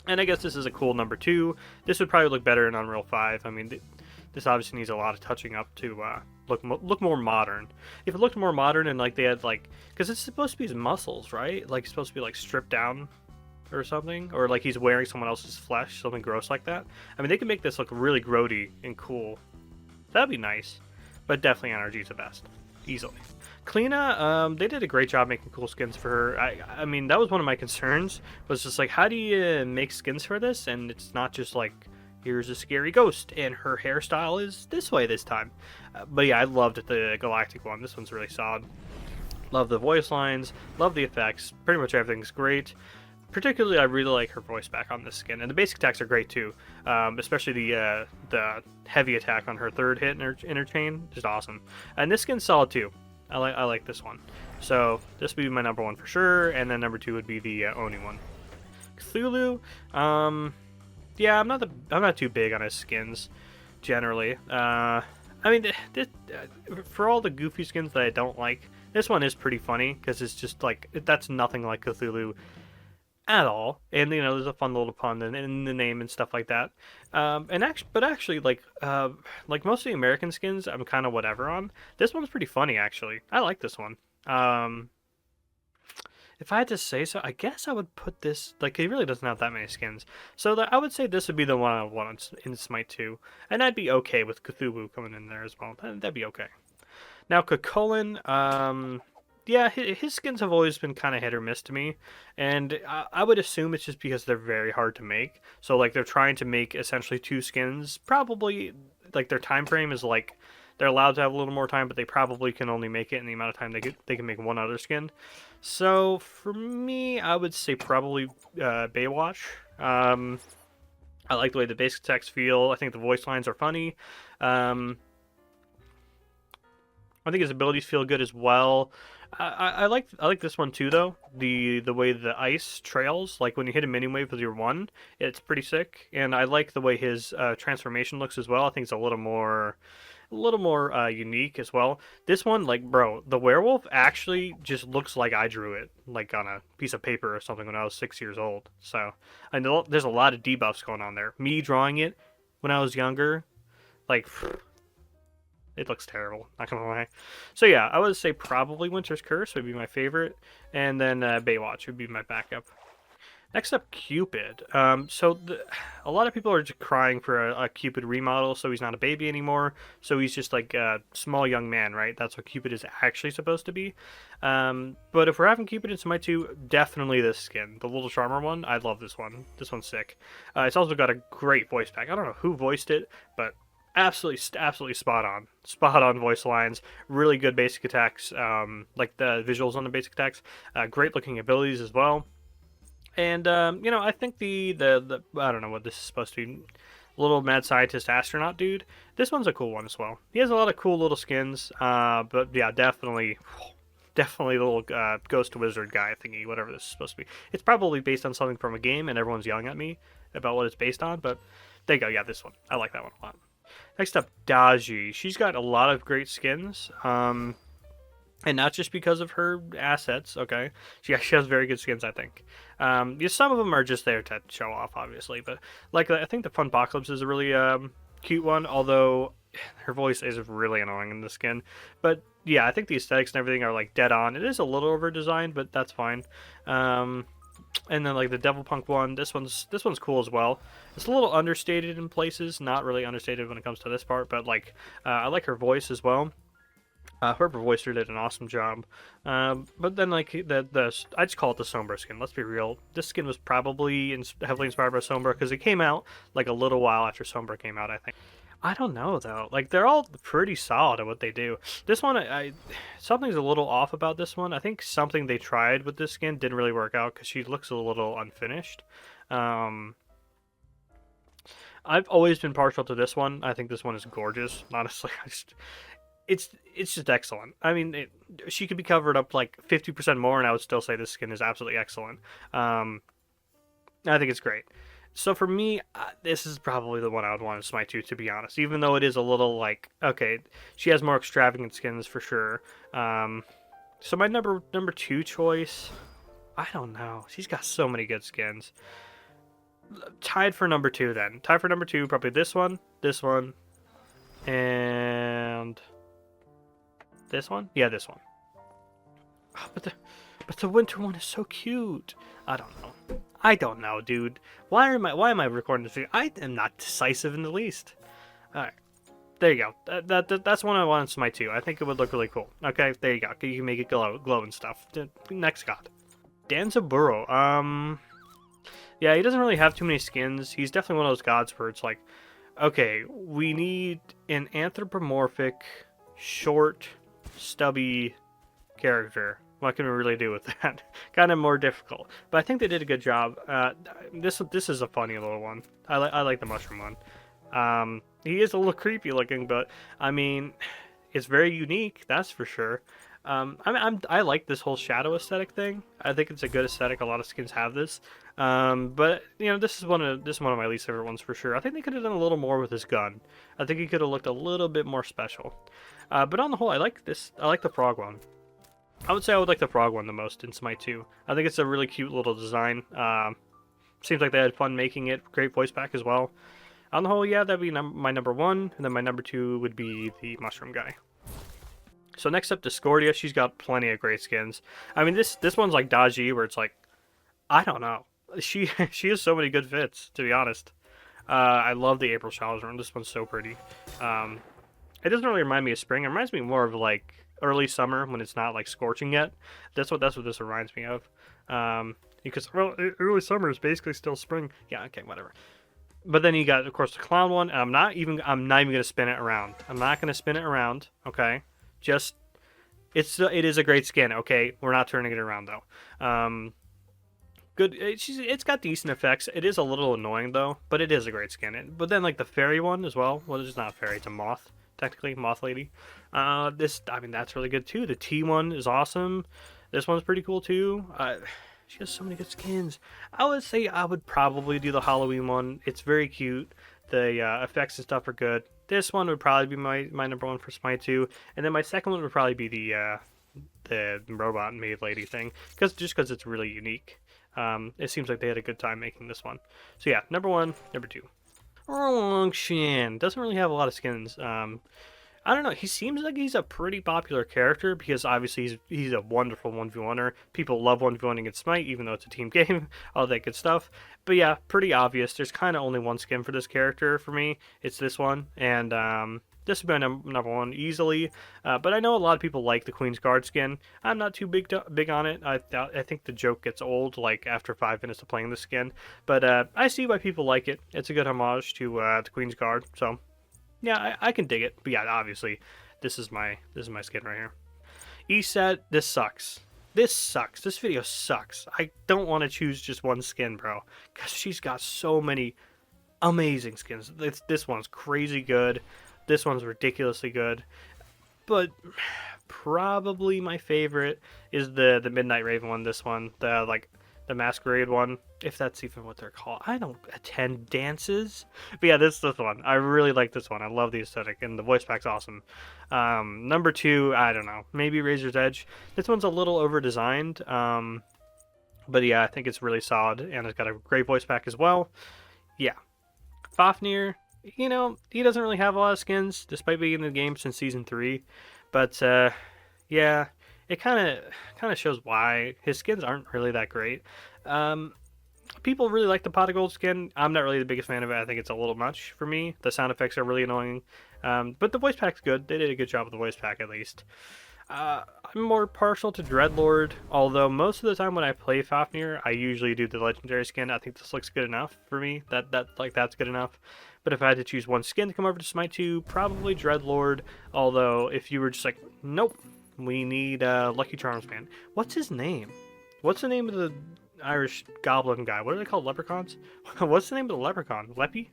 And I guess this is a cool number 2. This would probably look better in Unreal 5. I mean, this obviously needs a lot of touching up to look more modern. If it looked more modern and like they had like, because it's supposed to be his muscles, right? Like it's supposed to be like stripped down or something, or like he's wearing someone else's flesh, something gross like that. I mean, they can make this look really grody and cool. That'd be nice, but definitely NRG's the best, easily. Kleena, they did a great job making cool skins for her. I mean, that was one of my concerns, was just like, how do you make skins for this? And it's not just like, here's a scary ghost, and her hairstyle is this way this time. But yeah, I loved the Galactic one. This one's really solid. Love the voice lines, love the effects. Pretty much everything's great. Particularly, I really like her voice back on this skin, and the basic attacks are great too. Especially the heavy attack on her third hit in her chain, just awesome. And this skin's solid too. I like this one. So this would be my number 1 for sure, and then number 2 would be the Oni one. Cthulhu, yeah, I'm not too big on his skins generally. I mean, for all the goofy skins that I don't like, this one is pretty funny because it's just like that's nothing like Cthulhu at all, and you know, there's a fun little pun in the name and stuff like that. But actually, like most of the American skins, I'm kind of whatever on. This one's pretty funny actually. I like this one. If I had to say so, I guess I would put this, like, he really doesn't have that many skins. So I would say this would be the one I would want in Smite 2. And I'd be okay with Cthulhu coming in there as well. That'd be okay. Now, Cuchulainn, yeah, his skins have always been kind of hit or miss to me. And I would assume it's just because they're very hard to make. So, like, they're trying to make essentially 2 skins. Probably, like, their time frame is, like, they're allowed to have a little more time, but they probably can only make it in the amount of time they can make one other skin. So for me, I would say probably Baywatch. I like the way the basic attacks feel. I think the voice lines are funny. I think his abilities feel good as well. I like this one too though. The way the ice trails, like when you hit a mini wave with your 1, it's pretty sick. And I like the way his transformation looks as well. I think it's a little more unique as well. This one, like, bro, the werewolf actually just looks like I drew it, like on a piece of paper or something when I was 6 years old. So I know there's a lot of debuffs going on there. Me drawing it when I was younger, like, it looks terrible, not gonna lie. So yeah, I would say probably Winter's Curse would be my favorite, and then Baywatch would be my backup. Next up, Cupid. A lot of people are just crying for a Cupid remodel, so he's not a baby anymore. So he's just like a small young man, right? That's what Cupid is actually supposed to be. But if we're having Cupid in Smite 2, definitely this skin. The Little Charmer one, I love this one. This one's sick. It's also got a great voice pack. I don't know who voiced it, but absolutely spot on voice lines, really good basic attacks, like the visuals on the basic attacks, great looking abilities as well. And you know, I think the I don't know what this is supposed to be, little mad scientist astronaut dude, this one's a cool one as well. He has a lot of cool little skins, but yeah, definitely little ghost wizard guy thingy, whatever this is supposed to be. It's probably based on something from a game, and everyone's yelling at me about what it's based on, but there you go. Yeah, this one, I like that one a lot. Next up, Daji. She's got a lot of great skins. And not just because of her assets, okay? She actually has very good skins, I think. Some of them are just there to show off, obviously. But, like, I think the Funpocalypse is a really cute one, although her voice is really annoying in the skin. But, yeah, I think the aesthetics and everything are, like, dead on. It is a little over-designed, but that's fine. And then, like, the Devil Punk one, this one's cool as well. It's a little understated in places. Not really understated when it comes to this part, but, like, I like her voice as well. Whoever voiced her did an awesome job. But then, like, I just call it the Sombra skin. Let's be real. This skin was probably heavily inspired by Sombra because it came out, like, a little while after Sombra came out, I think. I don't know, though. Like, they're all pretty solid at what they do. This one, something's a little off about this one. I think something they tried with this skin didn't really work out because she looks a little unfinished. I've always been partial to this one. I think this one is gorgeous, honestly. It's just excellent. I mean, she could be covered up like 50% more, and I would still say this skin is absolutely excellent. I think it's great. So for me, this is probably the one I would want to Smite to be honest. Even though it is a little like, okay, she has more extravagant skins for sure. So my number two choice, I don't know. She's got so many good skins. Tied for number two then. Tied for number two, probably this one, and this one. Yeah, this one. Oh, but the winter one is so cute. I don't know, dude. Why am I recording this video? I am not decisive in the least. All right. There you go. That's one I want in Smite 2. I think it would look really cool. Okay, there you go. You can make it glow and stuff. Next god. Danzaburou. Yeah, he doesn't really have too many skins. He's definitely one of those gods where it's like, okay, we need an anthropomorphic, short, stubby character. What can we really do with that? Kind of more difficult. But I think they did a good job. This is a funny little one. I like the mushroom one. He is a little creepy looking, but I mean, it's very unique. That's for sure. I like this whole shadow aesthetic thing. I think it's a good aesthetic. A lot of skins have this. But you know, this is one of my least favorite ones for sure. I think they could have done a little more with his gun. I think he could have looked a little bit more special. But on the whole, I like this. I like the frog one. I would say I would like the frog one the most in Smite 2. I think it's a really cute little design. Seems like they had fun making it. Great voice pack as well. On the whole, yeah, that'd be my number one, and then my number two would be the mushroom guy. So next up, Discordia. She's got plenty of great skins. I mean, this one's like dodgy, where it's like, I don't know. She has so many good fits, to be honest. I love the April Showers one. This one's so pretty. It doesn't really remind me of spring. It reminds me more of like early summer when it's not like scorching yet. That's what this reminds me of. Because well, early summer is basically still spring. Yeah, okay, whatever. But then you got, of course, the clown one. And I'm not even gonna spin it around. I'm not gonna spin it around. Okay, just it is a great skin. Okay, we're not turning it around though. Good. It's got decent effects. It is a little annoying though, but it is a great skin. But then like the fairy one as well. Well, it's not a fairy. It's a moth. Technically, moth lady. I mean, that's really good too. The T one is awesome. This one's pretty cool too. She has so many good skins. I would say I would probably do the Halloween one. It's very cute. The effects and stuff are good. This one would probably be my number one for Smite 2. And then my second one would probably be the robot maid lady thing. Because it's really unique. It seems like they had a good time making this one. So yeah, number one, number two. Longshan doesn't really have a lot of skins. I don't know. He seems like he's a pretty popular character because obviously he's a wonderful 1v1er. People love 1v1ing in Smite, even though it's a team game, all that good stuff. But yeah, pretty obvious. There's kind of only one skin for this character for me. It's this one, and this would be my number one easily. But I know a lot of people like the Queen's Guard skin. I'm not too big on it. I think the joke gets old like after 5 minutes of playing the skin. But I see why people like it. It's a good homage to the Queen's Guard. So yeah, I can dig it. But yeah, obviously, this is my skin right here. ESET, this sucks. This sucks. This video sucks. I don't want to choose just one skin, bro, because she's got so many amazing skins. This one's crazy good. This one's ridiculously good. But probably my favorite is the Midnight Raven one. This one, the Masquerade one, if that's even what they're called. I don't attend dances. But yeah, this one. I really like this one. I love the aesthetic, and the voice pack's awesome. Number two, I don't know. Maybe Razor's Edge. This one's a little over-designed. But yeah, I think it's really solid, and it's got a great voice pack as well. Yeah. Fafnir, you know, he doesn't really have a lot of skins, despite being in the game since Season 3. But, yeah, it kind of shows why his skins aren't really that great. People really like the Pot of Gold skin. I'm not really the biggest fan of it. I think it's a little much for me. The sound effects are really annoying. But the voice pack's good. They did a good job with the voice pack, at least. I'm more partial to Dreadlord, although most of the time when I play Fafnir, I usually do the legendary skin. I think this looks good enough for me. That's good enough. But if I had to choose one skin to come over to Smite 2, probably Dreadlord. Although, if you were just like, nope, we need Lucky Charms man. What's his name? What's the name of the Irish goblin guy? What are they called? Leprechauns? What's the name of the leprechaun? Leppy?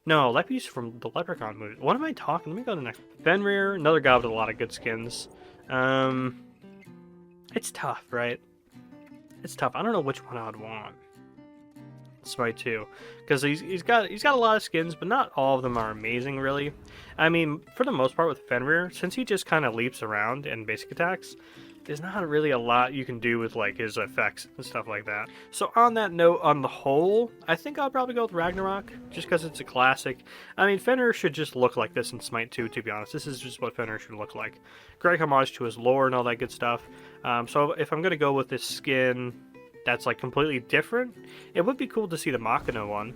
No, Leppy's from the Leprechaun movie. What am I talking? Let me go to the next. Fenrir, another guy with a lot of good skins. It's tough, right? It's tough. I don't know which one I would want. Smite 2, because he's got a lot of skins, but not all of them are amazing, really. I mean, for the most part with Fenrir, since he just kind of leaps around and basic attacks, there's not really a lot you can do with like his effects and stuff like that. So on that note, on the whole, I think I'll probably go with Ragnarok, just because it's a classic. I mean, Fenrir should just look like this in Smite 2, to be honest. This is just what Fenrir should look like. Great homage to his lore and all that good stuff. So if I'm going to go with this skin that's like completely different, it would be cool to see the Machina one.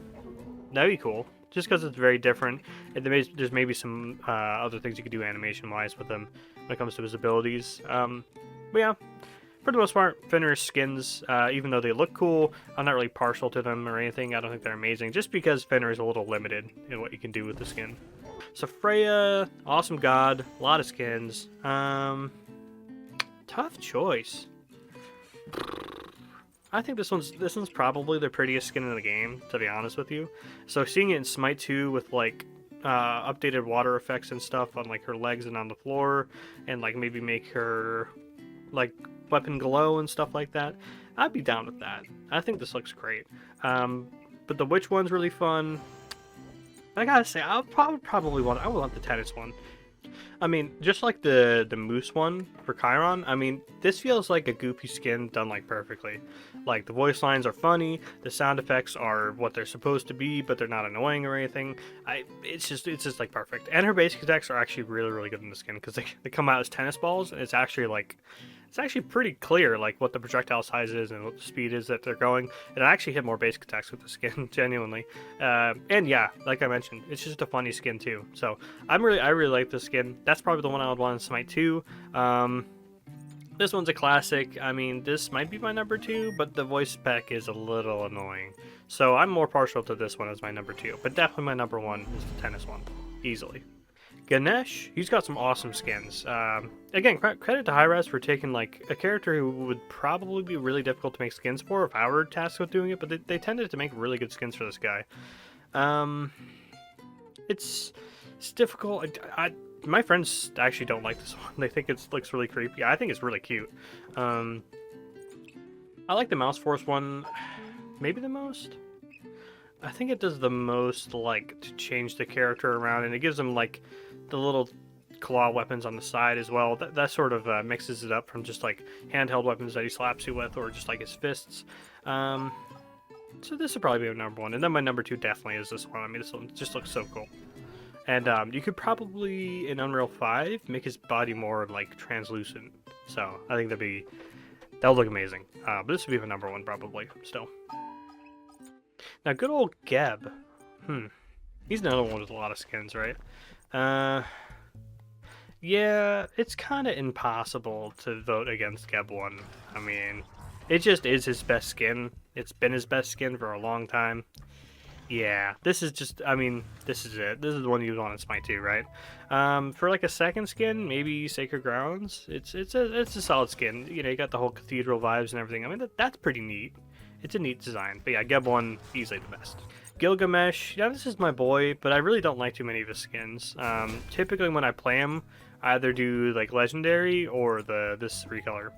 That'd be cool, just because it's very different. And there's maybe some other things you could do animation-wise with him when it comes to his abilities. But yeah, for the most part, Fenrir's skins, even though they look cool, I'm not really partial to them or anything. I don't think they're amazing, just because Fenrir is a little limited in what you can do with the skin. So Freya, awesome god, a lot of skins. Tough choice. I think this one's probably the prettiest skin in the game, to be honest with you. So seeing it in Smite 2 with like updated water effects and stuff on like her legs and on the floor, and like maybe make her like weapon glow and stuff like that, I'd be down with that. I think this looks great. But the witch one's really fun. I gotta say, I would want the tennis one. I mean, just like the moose one for Chiron, I mean, this feels like a goofy skin done like perfectly. Like the voice lines are funny, the sound effects are what they're supposed to be, but they're not annoying or anything. It's just like perfect. And her basic attacks are actually really good in the skin, because they come out as tennis balls, and it's actually pretty clear like what the projectile size is and what the speed is that they're going. And I actually hit more basic attacks with the skin, genuinely. And yeah, like I mentioned, it's just a funny skin too. So I really like this skin. That's probably the one I would want in Smite 2. This one's a classic. I mean, this might be my number 2, but the voice spec is a little annoying. So I'm more partial to this one as my number 2, but definitely my number 1 is the tennis one, easily. Ganesh, he's got some awesome skins. Again, credit to Hi-Rez for taking like a character who would probably be really difficult to make skins for if I were tasked with doing it, but they tended to make really good skins for this guy. It's difficult. My friends actually don't like this one. They think it looks really creepy. I think it's really cute. I like the Mouse Force one maybe the most. I think it does the most like to change the character around, and it gives him like the little claw weapons on the side as well. That sort of mixes it up from just like handheld weapons that he slaps you with, or just like his fists. So this would probably be my number 1, and then my number 2 definitely is this one. I mean, this one just looks so cool. And you could probably in Unreal 5 make his body more like translucent. So I think that would look amazing. But this would be my number 1 probably still. Now good old Geb. He's another one with a lot of skins, right? Yeah, it's kind of impossible to vote against Geb 1. I mean, it just is his best skin. It's been his best skin for a long time. Yeah, this is just, I mean, this is it. This is the one you want in Smite 2, right? For like a second skin, maybe Sacred Grounds. It's a solid skin. You know, you got the whole cathedral vibes and everything. I mean, that's pretty neat. It's a neat design. But yeah, Geb 1, easily the best. Gilgamesh, yeah, this is my boy, but I really don't like too many of his skins. Typically when I play him, I either do like Legendary or this recolor.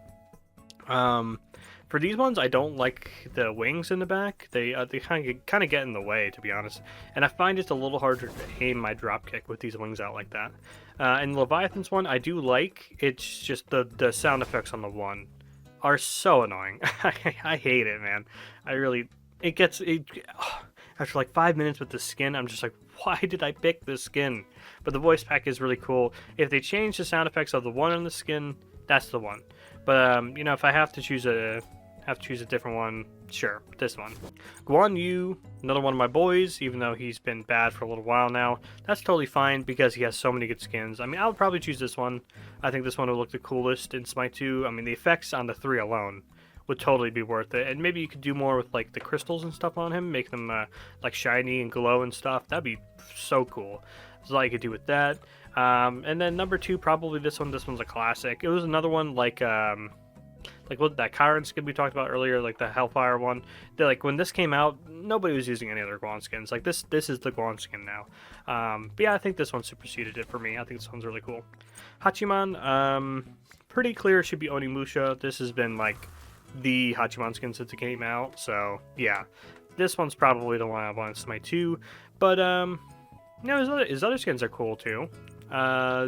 For these ones, I don't like the wings in the back. They kind of get in the way, to be honest. And I find it's a little harder to aim my dropkick with these wings out like that. And Leviathan's one, I do like. It's just the sound effects on the one are so annoying. I hate it, man. After like 5 minutes with the skin, I'm just like, why did I pick this skin? But the voice pack is really cool. If they change the sound effects of the one on the skin, that's the one. But you know, if I have to choose a different one, sure, this one. Guan Yu, another one of my boys, even though he's been bad for a little while now. That's totally fine because he has so many good skins. I mean, I would probably choose this one. I think this one would look the coolest in Smite 2. I mean, the effects on the 3 alone would totally be worth it. And maybe you could do more with like the crystals and stuff on him, make them like shiny and glow and stuff. That'd be so cool. There's a lot you could do with that. And then number 2, probably this one. This one's a classic. It was another one like what that Chiron skin we talked about earlier, like the Hellfire one. Like when this came out, nobody was using any other Guan skins. Like this is the Guan skin now. But yeah, I think this one superseded it for me. I think this one's really cool. Hachiman, pretty clear should be Onimusha. This has been like the Hachiman skin since it came out. So yeah, this one's probably the one I want in Smite 2, but his other skins are cool too.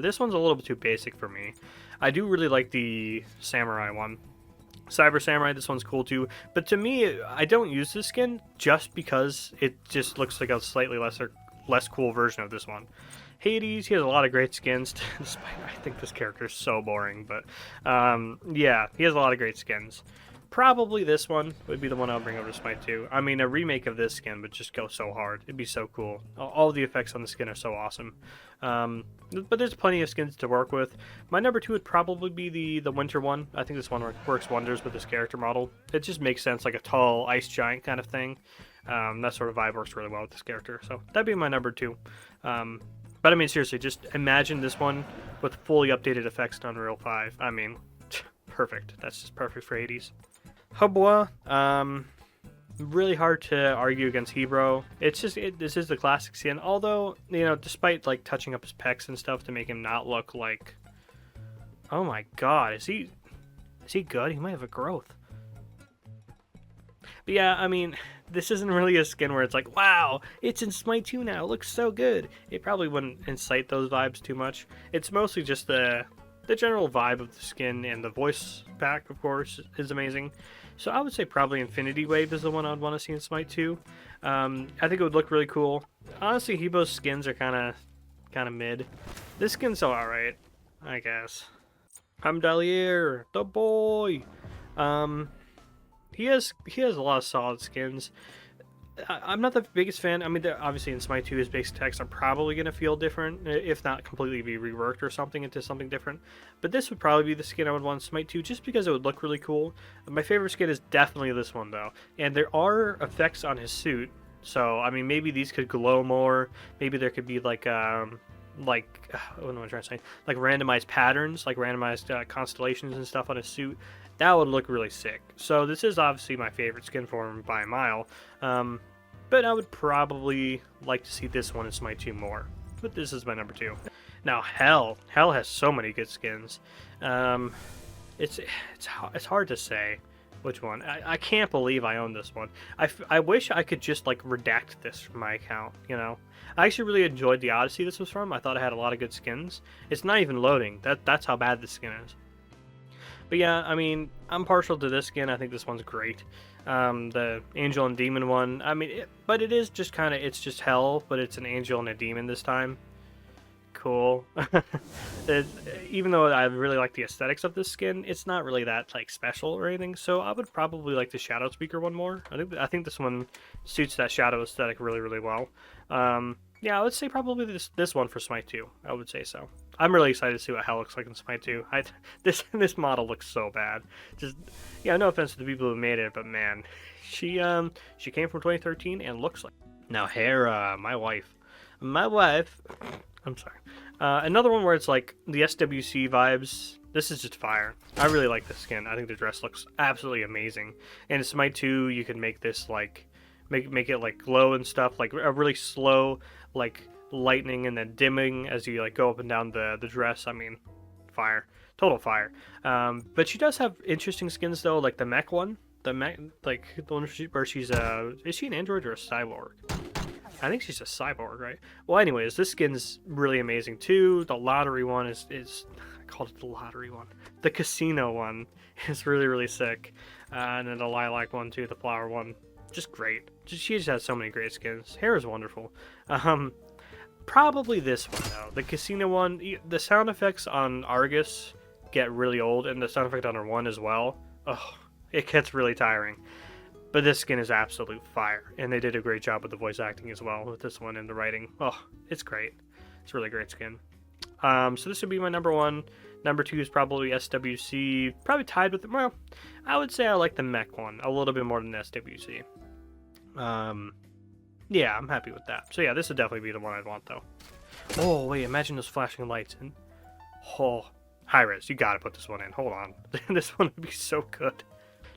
This one's a little bit too basic for me. I do really like the Samurai one. Cyber Samurai, this one's cool too, but to me, I don't use this skin just because it just looks like a slightly less cool version of this one. Hades, he has a lot of great skins, despite I think this character is so boring, but yeah, he has a lot of great skins. Probably this one would be the one I'll bring over to Smite 2. I mean, a remake of this skin would just go so hard. It'd be so cool. All the effects on the skin are so awesome. But there's plenty of skins to work with. My number 2 would probably be the Winter one. I think this one works wonders with this character model. It just makes sense, like a tall ice giant kind of thing. That sort of vibe works really well with this character. So that'd be my number 2. But I mean, seriously, just imagine this one with fully updated effects in Unreal 5. I mean, perfect. That's just perfect for Hades. Haboah, really hard to argue against Hebrew. It's just, this is the classic skin. Although, you know, despite like touching up his pecs and stuff to make him not look like, oh my god, is he good? He might have a growth. But yeah, I mean, this isn't really a skin where it's like, wow, it's in Smite 2 now, it looks so good. It probably wouldn't incite those vibes too much. It's mostly just the general vibe of the skin, and the voice pack, of course, is amazing. So I would say probably Infinity Wave is the one I'd want to see in Smite 2. I think it would look really cool. Honestly, Hebo's skins are kind of mid. This skin's alright, I guess. Hamdallier, the boy. He has a lot of solid skins. I'm not the biggest fan. I mean, obviously in Smite 2, his basic attacks are probably going to feel different, if not completely be reworked or something into something different. But this would probably be the skin I would want in Smite 2, just because it would look really cool. My favorite skin is definitely this one, though. And there are effects on his suit, so, I mean, maybe these could glow more. Maybe there could be, like, what am I trying to say? Like, randomized patterns, like randomized constellations and stuff on his suit. That would look really sick. So this is obviously my favorite skin for him by a mile. But I would probably like to see this one in Smite 2 more. But this is my number 2. Now Hell has so many good skins. It's hard to say which one. I can't believe I own this one. I wish I could just like redact this from my account, you know. I actually really enjoyed the Odyssey this was from. I thought it had a lot of good skins. It's not even loading. That's how bad this skin is. But yeah, I mean, I'm partial to this skin. I think this one's great. The Angel and Demon one, I mean, but it is just kind of, it's just Hell, but it's an Angel and a Demon this time. Cool. Even though I really like the aesthetics of this skin, it's not really that like special or anything. So I would probably like the Shadow Speaker one more. I think this one suits that shadow aesthetic really, really well. Yeah, I would say probably this one for Smite 2. I would say so. I'm really excited to see what Hell looks like in Smite 2. This model looks so bad. Just, yeah, no offense to the people who made it, but man, she came from 2013 and looks like. Now Hera, my wife. I'm sorry. Another one where it's like the SWC vibes. This is just fire. I really like this skin. I think the dress looks absolutely amazing. And in Smite 2, you can make this like make it like glow and stuff, like a really slow like lightning and then dimming as you like go up and down the dress. I mean, fire, total fire. But she does have interesting skins though, like the mech one, like the one where she's is she an android or a cyborg? I think she's a cyborg, right? Well, anyways, this skin's really amazing too. The lottery one is I called it the lottery one. The casino one is really, really sick. And then the lilac one too, the flower one, just great. She just has so many great skins. Hair is wonderful. Probably this one though. The casino one, the sound effects on Argus get really old, and the sound effect on her one as well. Oh, it gets really tiring. But this skin is absolute fire, and they did a great job with the voice acting as well with this one and the writing. Oh, it's great. It's a really great skin. So this would be my number 1. Number 2 is probably SWC, probably tied with it. Well, I would say I like the mech one a little bit more than SWC. Yeah, I'm happy with that. So yeah, this would definitely be the one I'd want though. Oh wait, imagine those flashing lights. And oh, Hi-Rez, you gotta put this one in. Hold on. This one would be so good.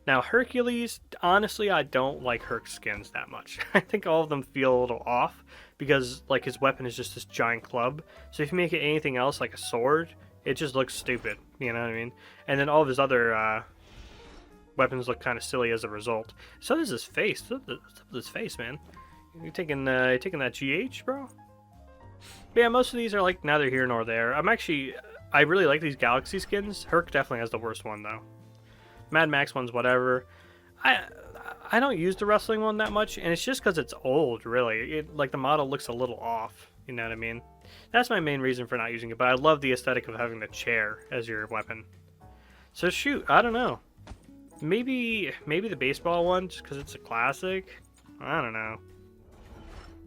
Now, Hercules, honestly, I don't like Herc's skins that much. I think all of them feel a little off because, like, his weapon is just this giant club. So if you make it anything else, like a sword, it just looks stupid. You know what I mean? And then all of his other weapons look kind of silly as a result. So does his face. What's up with his face, man? You taking that GH, bro? But yeah, most of these are like neither here nor there. I really like these Galaxy skins. Herc definitely has the worst one though. Mad Max one's whatever. I don't use the wrestling one that much, and it's just because it's old, really. Like the model looks a little off. You know what I mean? That's my main reason for not using it. But I love the aesthetic of having the chair as your weapon. So shoot, I don't know. Maybe the baseball one, just because it's a classic. I don't know.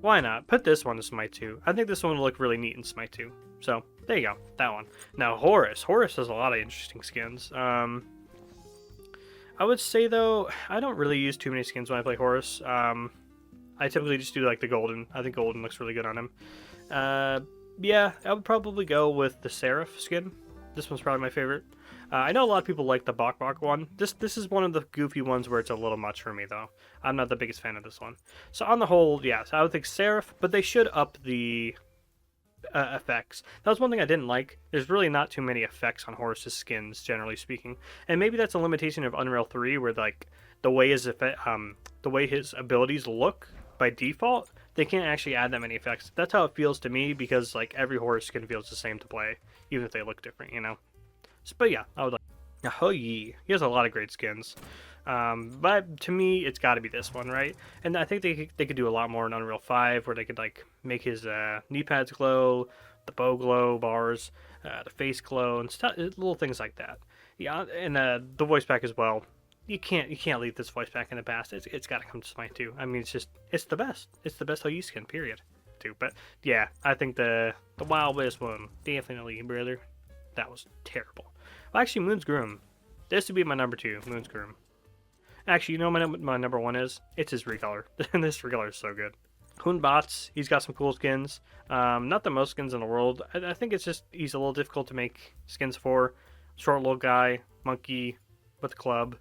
Why not? Put this one to Smite 2. I think this one will look really neat in Smite 2. So, there you go. That one. Now, Horus. Horus has a lot of interesting skins. I would say, though, I don't really use too many skins when I play Horus. I typically just do, like, the Golden. I think Golden looks really good on him. Yeah, I would probably go with the Seraph skin. This one's probably my favorite. I know a lot of people like the Bok Bok one. This is one of the goofy ones where it's a little much for me, though. I'm not the biggest fan of this one. So on the whole, yes, I would think Seraph, but they should up the effects. That was one thing I didn't like. There's really not too many effects on Horus's skins, generally speaking. And maybe that's a limitation of Unreal 3, where like the way his abilities look by default, they can't actually add that many effects. That's how it feels to me, because like every Horus skin feels the same to play, even if they look different, you know. But yeah, I would like. Oh yeah, he has a lot of great skins. But to me, it's got to be this one, right? And I think they could do a lot more in Unreal 5, where they could like make his knee pads glow, the bow glow bars, the face glow, and stuff, little things like that. Yeah, and the voice pack as well. You can't leave this voice pack in the past. It's got to come to Smite 2. I mean, it's the best. It's the best OU skin, period. Too. But yeah, I think the Wild West one, definitely, brother. That was terrible. Well, actually, Moon's Groom. This would be my number 2, Moon's Groom. Actually, you know what my number 1 is? It's his recolor. This recolor is so good. Hun Batz, he's got some cool skins. Not the most skins in the world. I think it's just he's a little difficult to make skins for. Short little guy, monkey with a club.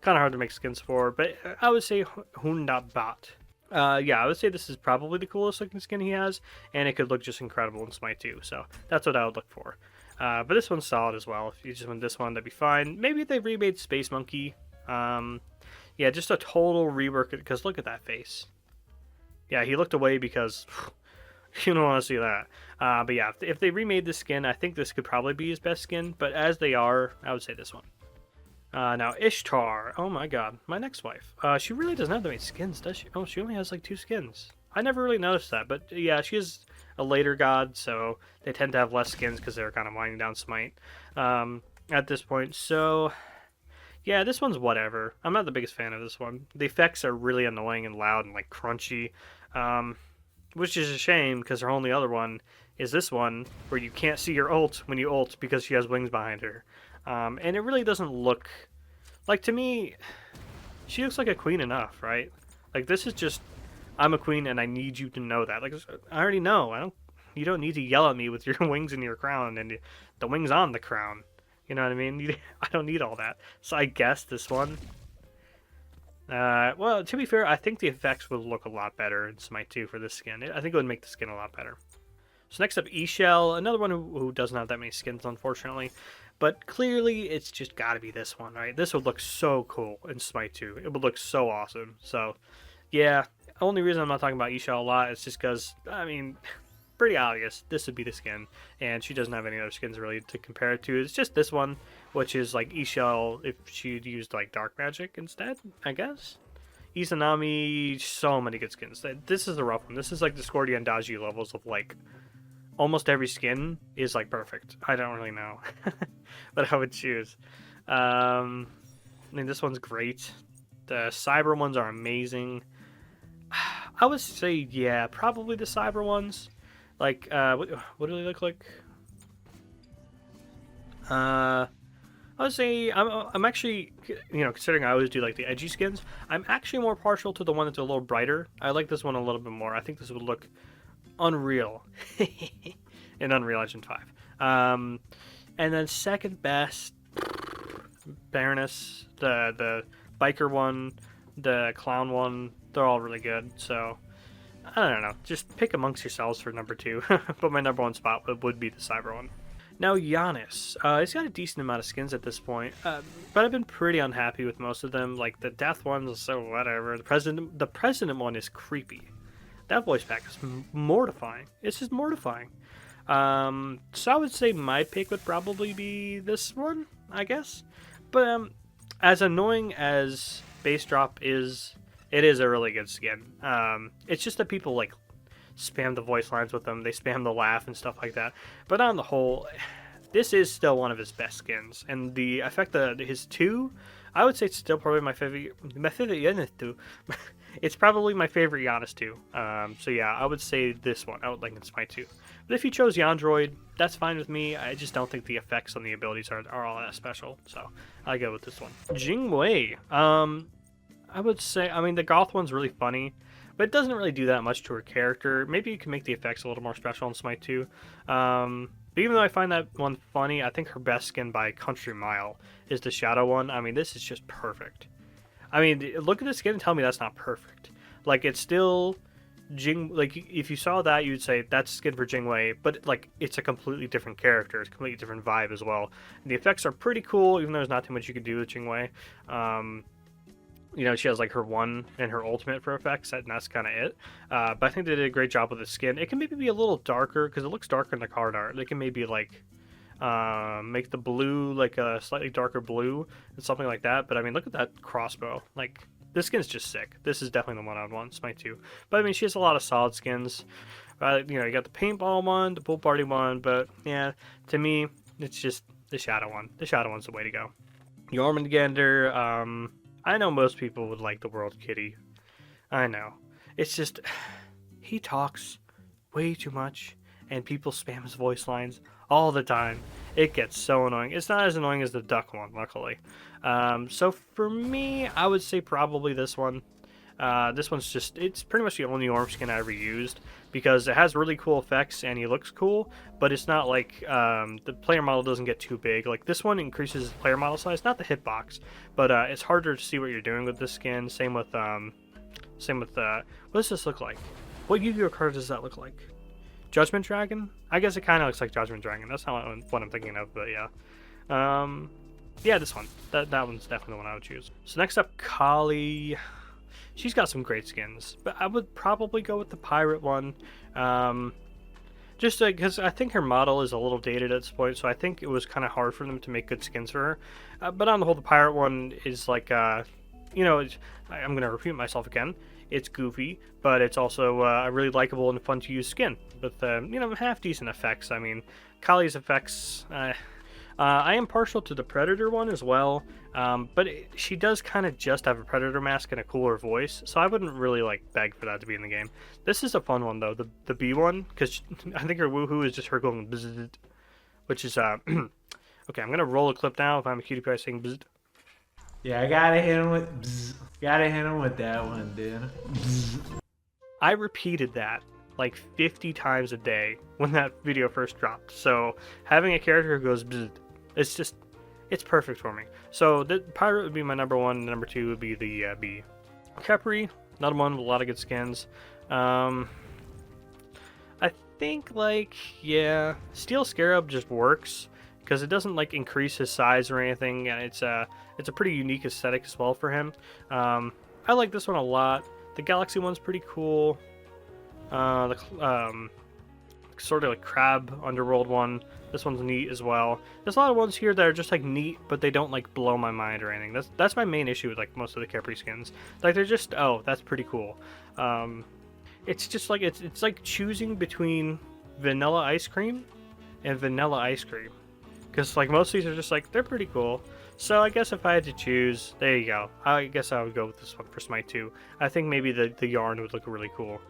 Kind of hard to make skins for, but I would say Hun Bat. Yeah, I would say this is probably the coolest looking skin he has, and it could look just incredible in Smite 2, so that's what I would look for. But this one's solid as well. If you just want this one, that'd be fine. Maybe if they remade Space Monkey. Yeah, just a total rework, because look at that face. Yeah, he looked away because you don't want to see that. But yeah, if they remade this skin, I think this could probably be his best skin, but as they are, I would say this one. Now, Ishtar. Oh my god, my next wife. She really doesn't have that many skins, does she? Oh, she only has like 2 skins. I never really noticed that, but yeah, she is a later god, so they tend to have less skins because they're kind of winding down Smite at this point. So, yeah, this one's whatever. I'm not the biggest fan of this one. The effects are really annoying and loud and like crunchy, which is a shame because her only other one is this one where you can't see your ult when you ult because she has wings behind her. And it really doesn't look like, to me, she looks like a queen enough, right? Like, this is just, I'm a queen and I need you to know that. Like, I already know. You don't need to yell at me with your wings and your crown and the wings on the crown. You know what I mean? I don't need all that. So I guess this one. Well, to be fair, I think the effects would look a lot better in Smite 2 for this skin. I think it would make the skin a lot better. So next up, Ixchel, another one who doesn't have that many skins, unfortunately. But clearly, it's just got to be this one, right? This would look so cool in Smite 2. It would look so awesome. So, yeah, only reason I'm not talking about Ixchel a lot is just because, I mean, pretty obvious. This would be the skin. And she doesn't have any other skins really to compare it to. It's just this one, which is like Ixchel if she'd used like Dark Magic instead, I guess. Izanami, so many good skins. This is a rough one. This is like Discordia and Daji levels of like, almost every skin is like perfect. I don't really know, but I would choose. I mean, this one's great. The Cyber ones are amazing. I would say, yeah, probably the Cyber ones. Like, what do they look like? I would say I'm actually, considering I always do like the edgy skins, I'm actually more partial to the one that's a little brighter. I like this one a little bit more. I think this would look unreal in Unreal Engine 5. And then second best, Baroness, the biker one, the clown one, they're all really good. So I don't know, just pick amongst yourselves for number 2. But my number 1 spot would be the Cyber one. Now Giannis, he's got a decent amount of skins at this point, but I've been pretty unhappy with most of them. Like the Death ones, so whatever. The President one is creepy. That voice pack is mortifying. It's just mortifying. So I would say my pick would probably be this one, I guess. But as annoying as Base Drop is, it is a really good skin. It's just that people like spam the voice lines with them. They spam the laugh and stuff like that. But on the whole, this is still one of his best skins. And the effect that his 2, I would say it's still probably my favorite Giannis 2. It's probably my favorite Giannis 2. So yeah, I would say this one. I would like it's my 2. But if you chose Yandroid, that's fine with me. I just don't think the effects on the abilities are all that special. So I go with this one. Jingwei. I would say, I mean, the Goth one's really funny, but it doesn't really do that much to her character. Maybe you can make the effects a little more special in Smite 2. But even though I find that one funny, I think her best skin by Country Mile is the Shadow one. I mean, this is just perfect. I mean, look at the skin and tell me that's not perfect. Like, it's still like, if you saw that, you'd say that's skin for Jingwei, but like, it's a completely different character. It's a completely different vibe as well. And the effects are pretty cool, even though there's not too much you can do with Jingwei. You know, she has like her 1 and her ultimate for effects, and that's kind of it. But I think they did a great job with the skin. It can maybe be a little darker, because it looks darker in the card art. They can maybe like make the blue like a slightly darker blue and something like that. But I mean, look at that crossbow. Like, this skin's just sick. This is definitely the one I'd want. Smite 2. But I mean, she has a lot of solid skins. You know, you got the paintball one, the pool party one, but yeah, to me, it's just the Shadow one. The Shadow one's the way to go. Jormungandr, I know most people would like the World Kitty. I know. It's just, he talks way too much, and people spam his voice lines all the time. It gets so annoying. It's not as annoying as the Duck one, luckily. So for me, I would say probably this one. This one's just, it's pretty much the only Orm skin I ever used, because it has really cool effects and he looks cool, but it's not like, the player model doesn't get too big. Like, this one increases the player model size, not the hitbox, but it's harder to see what you're doing with this skin. Same with, what does this look like? What Yu-Gi-Oh card does that look like? Judgment Dragon? I guess it kind of looks like Judgment Dragon. That's not what I'm thinking of, but yeah. Yeah, this one. That one's definitely the one I would choose. So next up, Kali. She's got some great skins, but I would probably go with the pirate one. Just because I think her model is a little dated at this point, so I think it was kind of hard for them to make good skins for her. But on the whole, the pirate one is like, you know, I'm going to repeat myself again. It's goofy, but it's also a really likable and fun to use skin with, you know, half decent effects. I mean, Kali's effects, I am partial to the Predator one as well, but she does kind of just have a Predator mask and a cooler voice, so I wouldn't really like beg for that to be in the game. This is a fun one though, the B one, because I think her woohoo is just her going bzzz, which is okay. I'm gonna roll a clip now if I'm a cutie pie saying bzzz. Yeah, I gotta hit him with bzzz. Gotta hit him with that one, dude. Bzzz. I repeated that like 50 times a day when that video first dropped, so having a character who goes bzzz, it's perfect for me. So the pirate would be my number 1, and number 2 would be the B. Khepri, another one with a lot of good skins. I think, like, yeah, Steel Scarab just works because it doesn't like increase his size or anything, and it's a pretty unique aesthetic as well for him. I like this one a lot. The Galaxy one's pretty cool. The sort of like crab underworld one, this one's neat as well. There's a lot of ones here that are just like neat, but they don't like blow my mind or anything. That's my main issue with like most of the Khepri skins. Like, they're just, oh, that's pretty cool. It's just like, it's like choosing between vanilla ice cream and vanilla ice cream, because like most of these are just like, they're pretty cool. So I guess if I had to choose, there you go. I guess I would go with this one for Smite 2. I think maybe the yarn would look really cool.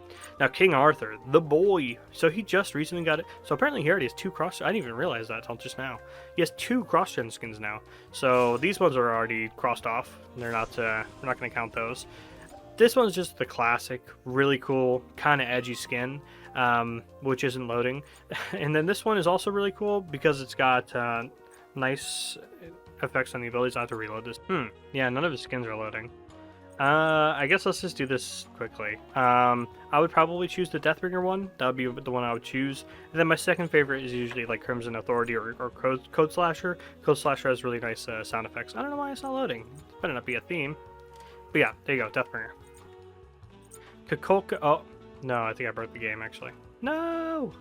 Now, King Arthur, the boy. So he just recently got it. So apparently he already has 2 cross. I didn't even realize that until just now. He has 2 cross-gen skins now. So these ones are already crossed off. They're not. We're not going to count those. This one's just the classic, really cool, kind of edgy skin, which isn't loading. And then this one is also really cool because it's got nice effects on the abilities. I have to reload this. Yeah, none of his skins are loading. I guess let's just do this quickly. I would probably choose the Deathbringer one. That would be the one I would choose. And then my second favorite is usually like Crimson Authority or Code Slasher. Code Slasher has really nice sound effects. I don't know why it's not loading. It better not be a theme. But yeah, there you go, Deathbringer. Kukulka. Oh, no, I think I broke the game actually. No!